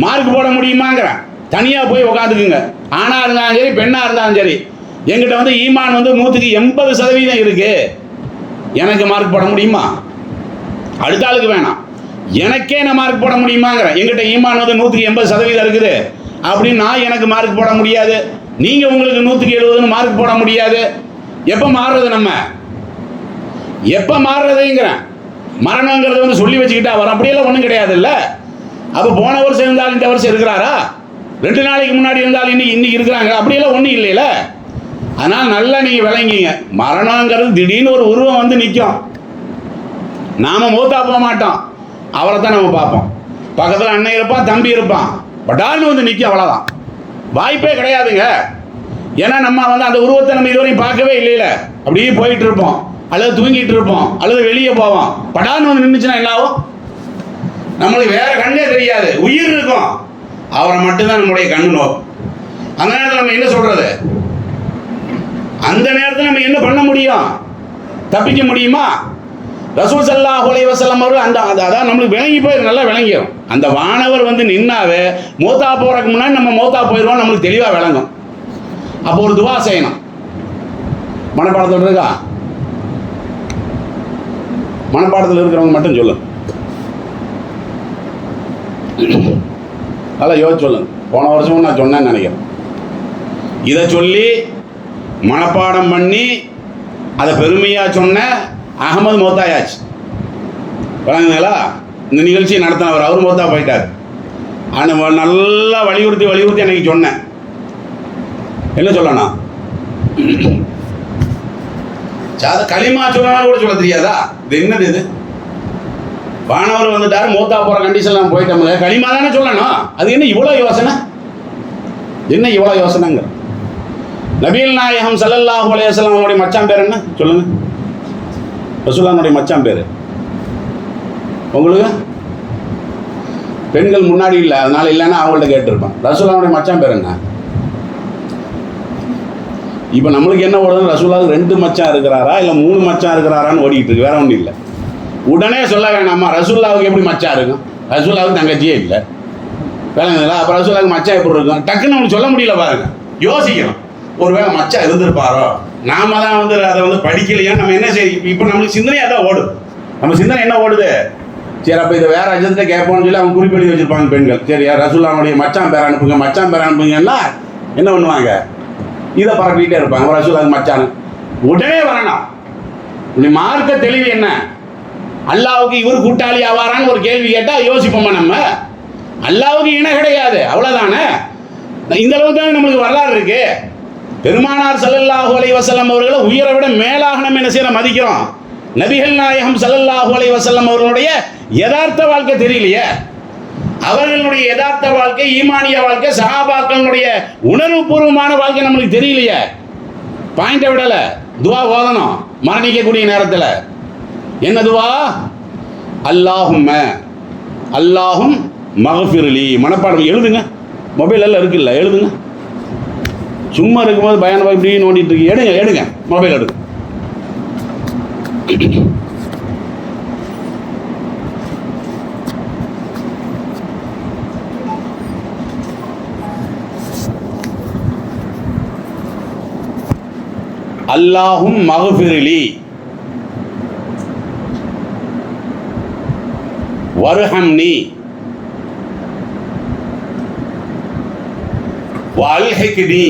மார்க் போட முடியுமாங்கிறேன். தனியா போய் உட்காந்துக்குங்க. ஆணா இருந்தாலும் சரி பெண்ணா இருந்தாலும் சரி, என்கிட்ட வந்து ஈமான் வந்து 100% இருக்கு. எனக்கு மார்க் போட முடியுமா? அடுத்த ஆளுக்கு வேணாம், எனக்கே நான் மார்க் போட முடியுமாங்கிறேன். என்கிட்ட ஈமான் வந்து 180% இருக்குது அப்படின்னு நான் எனக்கு மார்க் போட முடியாது. நீங்க உங்களுக்கு 170 மார்க் போட முடியாது. எப்ப மாறுறது? நம்ம எப்ப மாறுறதுங்கிறேன். மரணங்கிறது வந்து சொல்லி வச்சுக்கிட்டா வரும், அப்படியெல்லாம் ஒன்றும் கிடையாது. இல்லை, அப்போ போன வருஷம் இருந்தாலும் இந்த வருஷம் இருக்கிறாரா? 2 நாளைக்கு முன்னாடி இருந்தாலும் இன்னைக்கு இருக்கிறாங்க? அப்படியெல்லாம் ஒன்றும் இல்லைல்ல. அதனால் நல்லா நீங்கள் விளங்கிங்க. மரணங்கிறது திடீர்னு ஒரு உருவம் வந்து நிற்கும். நாம் மூத்தா போக மாட்டோம், அவரை தான் நம்ம பார்ப்போம். பக்கத்தில் அண்ணன் இருப்பான், தம்பி இருப்பான், பட்டான்னு வந்து நிற்கும். அவ்வளோதான், வாய்ப்பே கிடையாதுங்க. ஏன்னா நம்ம வந்து அந்த உருவத்தை நம்ம இதுவரையும் பார்க்கவே இல்லையில. அப்படியே போயிட்டு இருப்போம், அல்லது தூங்கிட்டு இருப்போம், அல்லது வெளியே போவோம். படான்னு வந்து நின்றுச்சுன்னா என்ன ஆகும்? நம்மளுக்கு வேற கண்ணே தெரியாது, உயிர் இருக்கும், அவரை மட்டும்தான் நம்முடைய கண்ணு நோக்கும். அந்த நேரத்தில் நம்ம என்ன சொல்றது? அந்த நேரத்தில் நம்ம என்ன பண்ண முடியும்? தப்பிக்க முடியுமா? ரசூல் ஸல்லல்லாஹு அலைஹி வஸல்லம் அவர்கள் அதான் நம்மளுக்கு விளங்கி போய் நல்லா விளங்கிடும். அந்த வானவர் வந்து நின்னாவே மூத்தா போறதுக்கு முன்னாடி நம்ம மூத்தா போயிடுவோம், நம்மளுக்கு தெளிவாக விளங்கும். அப்போ ஒரு துவா செய்யணும். மனப்பாடத்தில் இருக்கா? மனப்பாடத்தில் இருக்கிறவங்க மட்டும் சொல்லு, நல்லா யோசிச்சு சொல்லுங்க. போன வருஷமும் நான் சொன்னேன்னு நினைக்கிறேன். இதை சொல்லி மனப்பாடம் பண்ணி அதை பெருமையாக சொன்ன அகமது மௌத்தாயாச்சு. வழங்குங்களா? இந்த நிகழ்ச்சியை நடத்தினவர் அவர் மௌத்தா போயிட்டார். ஆனால் நல்லா வலியுறுத்தி எனக்கு சொன்னேன். என்ன சொல்லணும்? களிமா சொல்லணும் கூட சொல்ல தெரியாதா? இது என்னது? இது வானவர் வந்துட்டாரு, மூத்தா போகிற கண்டிஷன்லாம் போயிட்டோம், களிமா தானே சொல்லணும். அது என்ன இவ்வளோ யோசனை? என்ன இவ்வளோ யோசனைங்க? நபிகள் நாயகம் ஸல்லல்லாஹு அலைஹி வஸல்லம் அவருடைய மச்சான் பேர் என்ன சொல்லுங்க? ரசூலுல்லாஹ்வுடைய மச்சான் பேர் உங்களுக்கு? பெண்கள் முன்னாடி இல்லை, அதனால இல்லைன்னா அவங்கள்ட்ட கேட்டிருப்பேன். ரசூலுல்லாஹ்வுடைய மச்சான் பேர் என்ன? இப்போ நம்மளுக்கு என்ன ஓடுது? ரசூலுல்லாஹ்வுக்கு 2 மச்சான் இருக்கிறாரா இல்லை 3 மச்சான் இருக்கிறாரான்னு ஓடிக்கிட்டு இருக்கு, வேற ஒன்றும் இல்லை. உடனே சொல்ல வேணாமா ரசூலுல்லாஹ்வுக்கு எப்படி மச்சான் இருக்கும்? ரசூலுல்லாஹ்வுக்கு தங்கச்சியே இல்லை, வேலைங்களா? அப்போ ரசூலுல்லாஹ்வுக்கு மச்சான் எப்படி இருக்கும்? டக்குன்னு அவனுக்கு சொல்ல முடியல பாருங்க, யோசிக்கணும். ஒருவேளை மச்சான் இருந்திருப்பாரோ, நாம தான் வந்து அதை வந்து படிக்கலையா? நம்ம என்ன செய்ய? இப்போ நம்மளுக்கு சிந்தனையாக தான் ஓடுது. நம்ம சிந்தனை என்ன ஓடுது? சரி, அப்போ இதை வேற அஜத்தை கேட்போம்னு சொல்லி அவங்க குறிப்பெழுதி வச்சிருப்பாங்க பெண்கள். சரி, ரசூலுல்லாஹ்வுடைய மச்சான் பேர் அனுப்புங்க, மச்சான் பேர் அனுப்புங்கன்னா என்ன பண்ணுவாங்க? இதை பரப்பிக்கிட்டே இருப்பாங்க, ரசூலுல்லாஹ்வுக்கு மச்சான். உடனே வரணும். மார்க்க தெளிவு என்ன? அல்லாஹ்வுக்கு இவர் கூட்டாளி ஆவாரான்னு ஒரு கேள்வி கேட்டால் யோசிப்போமா நம்ம? அல்லாஹ்வுக்கு இணை கிடையாது, அவ்வளோதானே. இந்த அளவுக்கு தானே நம்மளுக்கு வரலாறு இருக்கு. பெருமானார் ஸல்லல்லாஹு அலைஹி வஸல்லம் அவர்களை உயிரை விட மேலாக நம்ம என்ன செய்யற மதிக்கிறோம். நபிகள் நாயகம் ஸல்லல்லாஹு அலைஹி வஸல்லம் அவர்களுடைய யதார்த்த வாழ்க்கை தெரியலையே. அவர்களுடைய யதார்த்த வாழ்க்கை, ஈமானிய வாழ்க்கை, சஹாபாக்களுடைய உணர்வுபூர்வமான வாழ்க்கை நம்மளுக்கு தெரியலையே. பாயிண்ட விடலை. துவா ஓதணும் மரணிக்கக்கூடிய நேரத்தில். என்ன துவா? அல்லாஹும் மக்ஃபிர்லி. மனப்பாடம் எழுதுங்க, மொபைல் எல்லாம் இருக்குல்ல, எழுதுங்க. சும்மா இருக்கும்போது பயணம் இப்படி நோண்டிட்டு இருக்கு, எடுங்க மொபைல் எடுங்க. அல்லாஹும் மக்ஃபிர்லி வர்ஹம்னி வஅல்ஹிக்னி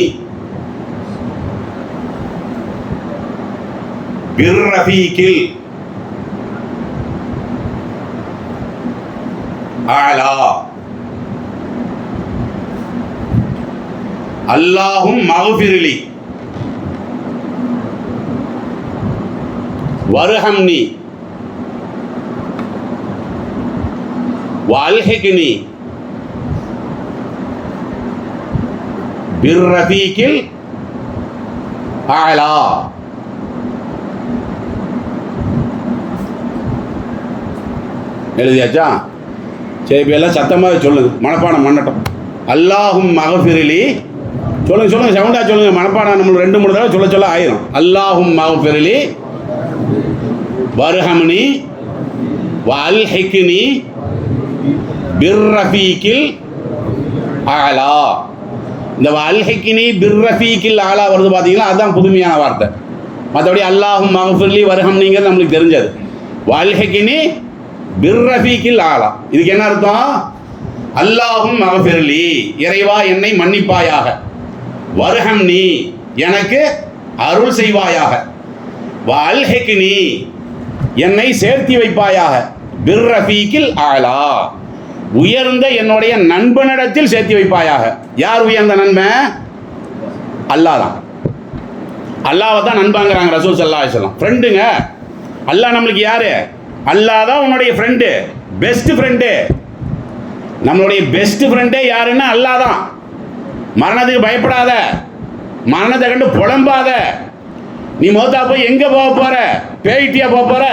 பிர்ரஃபீகில் அலா. அல்லாஹும் மக்ஃபிர்லி வர்ஹம்னி வஅல்ஹிக்னி பிர்ரஃபீகில் அலா. எழுதியாச்சா? சரி, இப்போ எல்லாம் சத்தமாக சொல்லுங்க, மனப்பாடம் பண்ணட்டும். அல்லாஹும் மக்ஃபிர்லி சொல்லுங்க, சவுண்டாக சொல்லுங்க. மனப்பாடம் நம்மளுக்கு 2-3 தடவை சொல்ல ஆயிரும். அல்லாஹும் மக்ஃபிர்லி வர்ஹம்னி வஅல்ஹிக்னி பிர்ரஃபீகில் அலா. இந்த வஅல்ஹிக்னி பிர்ரஃபீகில் அலா வருது பார்த்தீங்களா? அதுதான் புதுமையான வார்த்தை. மற்றபடி அல்லாஹும் மக்ஃபிர்லி வர்ஹம்னிங்கிறது நம்மளுக்கு தெரிஞ்சது. வஅல்ஹிக்னி பிர்ரஃபீகில் ஆலா, இதுக்கு என்ன அர்த்தம்? அல்லாஹும் மக்ஃபிர்லி, இறைவா என்னை மன்னிப்பாயாக, வர்ஹம்னி எனக்கு அருள் செய்வாயாக, வஅல்ஹிக்னி என்னை சேர்த்தி வைப்பாயாக, பிர்ரஃபீகில் ஆலா உயர்ந்த என்னுடைய நண்பனிடத்தில் சேர்த்து வைப்பாயாக. யார் உயர்ந்த நண்பன்? அல்லாஹ் தான். அல்லாஹ்வை தான் நண்பாங்கிறாங்க ரசூல் ஸல்லல்லாஹு அலைஹி வஸல்லம். ஃப்ரெண்டுங்க. அல்லாஹ் நம்மளுக்கு யாரு? அல்லாஹ் தான் உன்னுடைய ஃப்ரெண்டு, பெஸ்ட் ஃப்ரெண்டு. நம்மளுடைய பெஸ்ட் ஃப்ரெண்டே யாருன்னா அல்லாஹ் தான். மரணத்துக்கு பயப்படாத, மரணத்தை கண்டு புலம்பாத. நீ மௌத்தா போய் எங்கே போக போற? பேய்ட்டியா போக போற?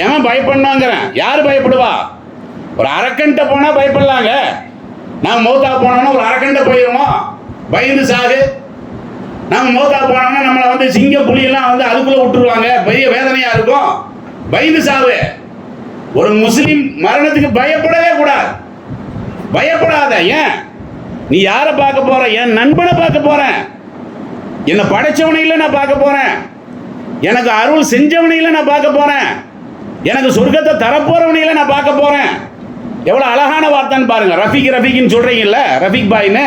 ஏன் பயப்படணுங்கிறேன்? யார் பயப்படுவா? ஒரு அரக்கன்ட்ட போனால் பயப்படலாங்க. நான் மௌத்தா போனோம்னா ஒரு அரக்கன்ட்ட போயிடுவோம், பயந்து சாகு. நம்ம மௌத்தா போனோம்னா நம்மளை வந்து சிங்க புலியெல்லாம் வந்து அதுக்குள்ளே விட்டுருவாங்க, பெரிய வேதனையாக இருக்கும், பயந்து சாவு. ஒரு முஸ்லீம் மரணத்துக்கு பயப்படவே கூடாது. பயப்படாத. ஏன்? நீ யாரை பார்க்க போற? என் நண்பனை பார்க்க போறேன். என்னை படைச்சவனையில் நான் பார்க்க போறேன். எனக்கு அருள் செஞ்சவனையில் நான் பார்க்க போறேன். எனக்கு சொர்க்கத்தை தரப்போறவனையில் நான் பார்க்க போறேன். எவ்வளோ அழகான வார்த்தைன்னு பாருங்க. ரஃபீக் ரஃபீக்னு சொல்றீங்கல்ல, ரஃபீக் பாய்னு,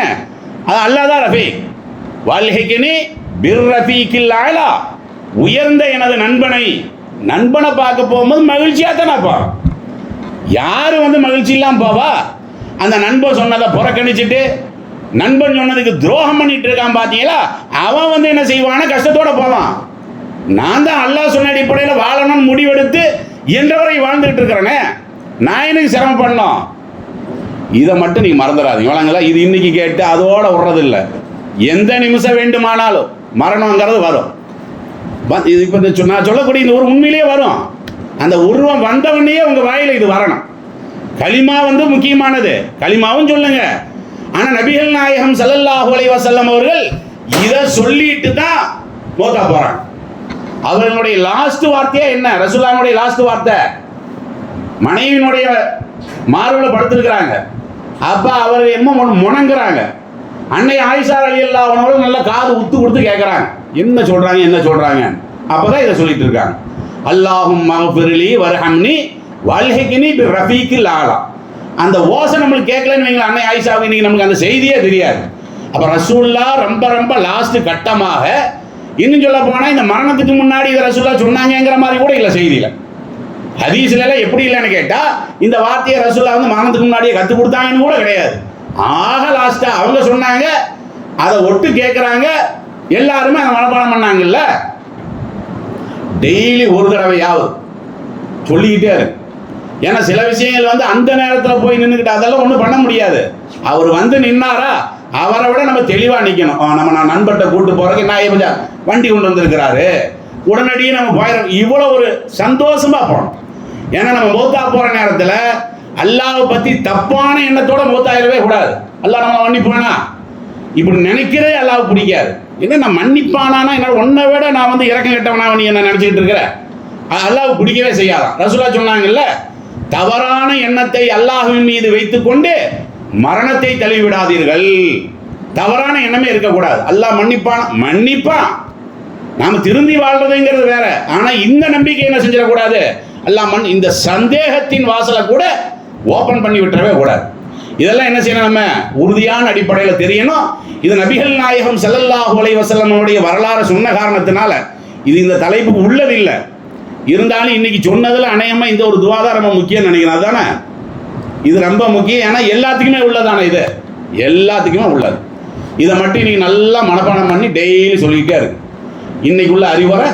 அது அல்லாஹ் தான் ரஃபீக். வல்ஹிக்னி பிர் ரஃபீக்கில் அலா, உயர்ந்த எனது நண்பனை பார்க்க போகும்போது மகிழ்ச்சியாக தான் நான் போறேன். யாரு வந்து மகிழ்ச்சி இல்லாமல் போவா? அந்த நண்பன் சொன்னதை புறக்கணிச்சுட்டு நண்பன் சொன்னதுக்கு துரோகம் பண்ணிட்டு இருக்கான் பார்த்தீங்களா, அவன் வந்து என்ன செய்வான? கஷ்டத்தோட போவான். நான் தான் அல்லாஹ் சொன்ன அடிப்படையில் வாழணும்னு முடிவெடுத்து என்றவரை வாழ்ந்துகிட்டு இருக்கிறேனே, நான் எனக்கு சிரமப்படணும். இதை மட்டும் நீங்கள் மறந்துடாதீங்க. வழங்கல இது இன்னைக்கு கேட்டு அதோட விடுறதில்லை. எந்த நிமிஷம் வேண்டுமானாலும் மரணங்கிறது வரும். இது இப்போ நான் சொல்லக்கூடிய இந்த ஒரு உண்மையிலேயே வரும். அந்த உருவம் வந்தவனையே உங்கள் வாயில் இது வரணும். கலிமா வந்து முக்கியமானது, கலிமாவும் சொல்லுங்க. ஆனால் நபிகள் நாயகம் ஸல்லல்லாஹு அலைஹி வஸல்லம் அவர்கள் இதை சொல்லிட்டு தான் மௌத்தா போறாங்க. அவர்களுடைய லாஸ்ட் வார்த்தையா என்ன? ரசூலுல்லாஹ்வுடைய லாஸ்ட் வார்த்தை, மனைவியினுடைய மார்பில் படுத்திருக்கிறாங்க. அப்ப அவர் என்ன முணங்குறாங்க. அன்னை ஆயிஷா ரலியல்லாஹு அன்ஹா அவர்கள் நல்ல காது உத்து கொடுத்து கேட்குறாங்க, என்ன சொல்றாங்க. அப்பதான் இதை சொல்லிட்டு இருக்காங்க. அல்லாஹும் மக்ஃபிர்லி வர்ஹம்னி வல்ஹிக்னி பி ரஃபீக்கில் ஆலா. அந்த ஓசை நம்மளுக்கு கேட்கலன்னு வைங்களா, அன்னை ஆயிஷாவுக்கு இன்னைக்கு நமக்கு அந்த செய்தியே தெரியாது. அப்போ ரசூலுல்லாஹ் ரொம்ப லாஸ்ட் கட்டமாக, இன்னும் சொல்ல போனால் இந்த மரணத்துக்கு முன்னாடி இதை ரசூலுல்லாஹ் சொன்னாங்கிற மாதிரி கூட இல்லை செய்தியில். ஹதீஸ்ல எல்லாம் எப்படி இல்லைன்னு கேட்டால் இந்த வார்த்தையை ரசூலுல்லாஹ் வந்து மரணத்துக்கு முன்னாடியே கற்றுக் கொடுத்தாங்கன்னு கூட கிடையாது. ஆக லாஸ்ட்டாக அவங்க சொன்னாங்க, அதை ஒட்டு கேட்குறாங்க, எல்லாருமே அதை மனப்பாடம் பண்ணாங்கல்ல. டெய்லி ஒரு தடவையாவது சொல்லிக்கிட்டே இருக்கு. ஏன்னா சில விஷயங்கள் வந்து அந்த நேரத்தில் போய் நின்றுக்கிட்டு அதெல்லாம் ஒன்றும் பண்ண முடியாது. அவர் வந்து நின்னாரா, அவரை விட நம்ம தெளிவாக நிற்கணும். நான் நண்பர்கிட்ட கூப்பிட்டு போகிறதுக்கு நான் இப்போ வண்டி கொண்டு வந்திருக்கிறாரு, உடனடியே நம்ம போயிடும். இவ்வளோ ஒரு சந்தோஷமாக போகணும். ஏன்னா நம்ம மௌத்தா போகிற நேரத்தில் அல்லாஹ்வை பற்றி தப்பான எண்ணத்தோட மௌத்தாயிடவே கூடாது. அல்லாஹ் நம்ம மன்னிப்பானா இப்படி நினைக்கிறதே அல்லாஹ்வுக்கு பிடிக்காது. என்ன நான் மன்னிப்பானானா என்ன, உன்னை விட நான் வந்து இறக்கம் கெட்டவனா நீ என்ன நினச்சிக்கிட்டு இருக்கிற, அல்லாஹ்வுக்கு பிடிக்கவே செய்யாதான். ரசூலுல்லாஹ் சொன்னாங்கல்ல, தவறான எண்ணத்தை அல்லாஹ்வின் மீது வைத்துக்கொண்டு மரணத்தை தள்ளிவிடாதீர்கள். தவறான எண்ணமே இருக்கக்கூடாது. அல்லாஹ் மன்னிப்பான். நாம திருந்தி வாழ்றதுங்கிறது வேற. ஆனா இந்த நம்பிக்கை என்ன செஞ்சிடக்கூடாது, அல்லாஹ் இந்த சந்தேகத்தின் வாசலை கூட ஓபன் பண்ணி விட்டுறவே கூடாது. இதெல்லாம் என்ன செய்யணும், நம்ம உறுதியான அடிப்படையில் தெரியணும். இது நபிகள் நாயகம் ஸல்லல்லாஹு அலைஹி வஸல்லம் வரலாறு சொன்ன காரணத்தினால இது இந்த தலைப்புக்கு உள்ளதில்லை. இருந்தாலும் இன்னைக்கு சொன்னதில் அநேகமாக இந்த ஒரு துவா தான் ரொம்ப முக்கியம் நினைக்கிறேன். அதுதானே இது ரொம்ப முக்கியம். ஏன்னா எல்லாத்துக்குமே உள்ளதானே, இது எல்லாத்துக்குமே உள்ளது. இதை மட்டும் இன்னைக்கு நல்லா மனப்பாடம் பண்ணி டெய்லி சொல்லிக்கிட்டே இருக்கு. இன்னைக்கு உள்ள அறிவுரை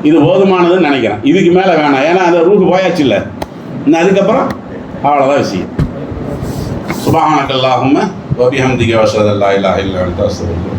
இது போதுமானதுன்னு நினைக்கிறேன். இதுக்கு மேலே வேணாம். ஏன்னா அந்த ரூக்கு போயாச்சு இல்லை, இன்னும் அதுக்கப்புறம் அவ்வளோதான் விஷயம். சுப்ஹானக அல்லாஹும்ம வ பிஹம்திக வ அஷ்ஹது அல்லா இலாஹா இல்லா அன்த அஸ்தக்ஃபிருக்க.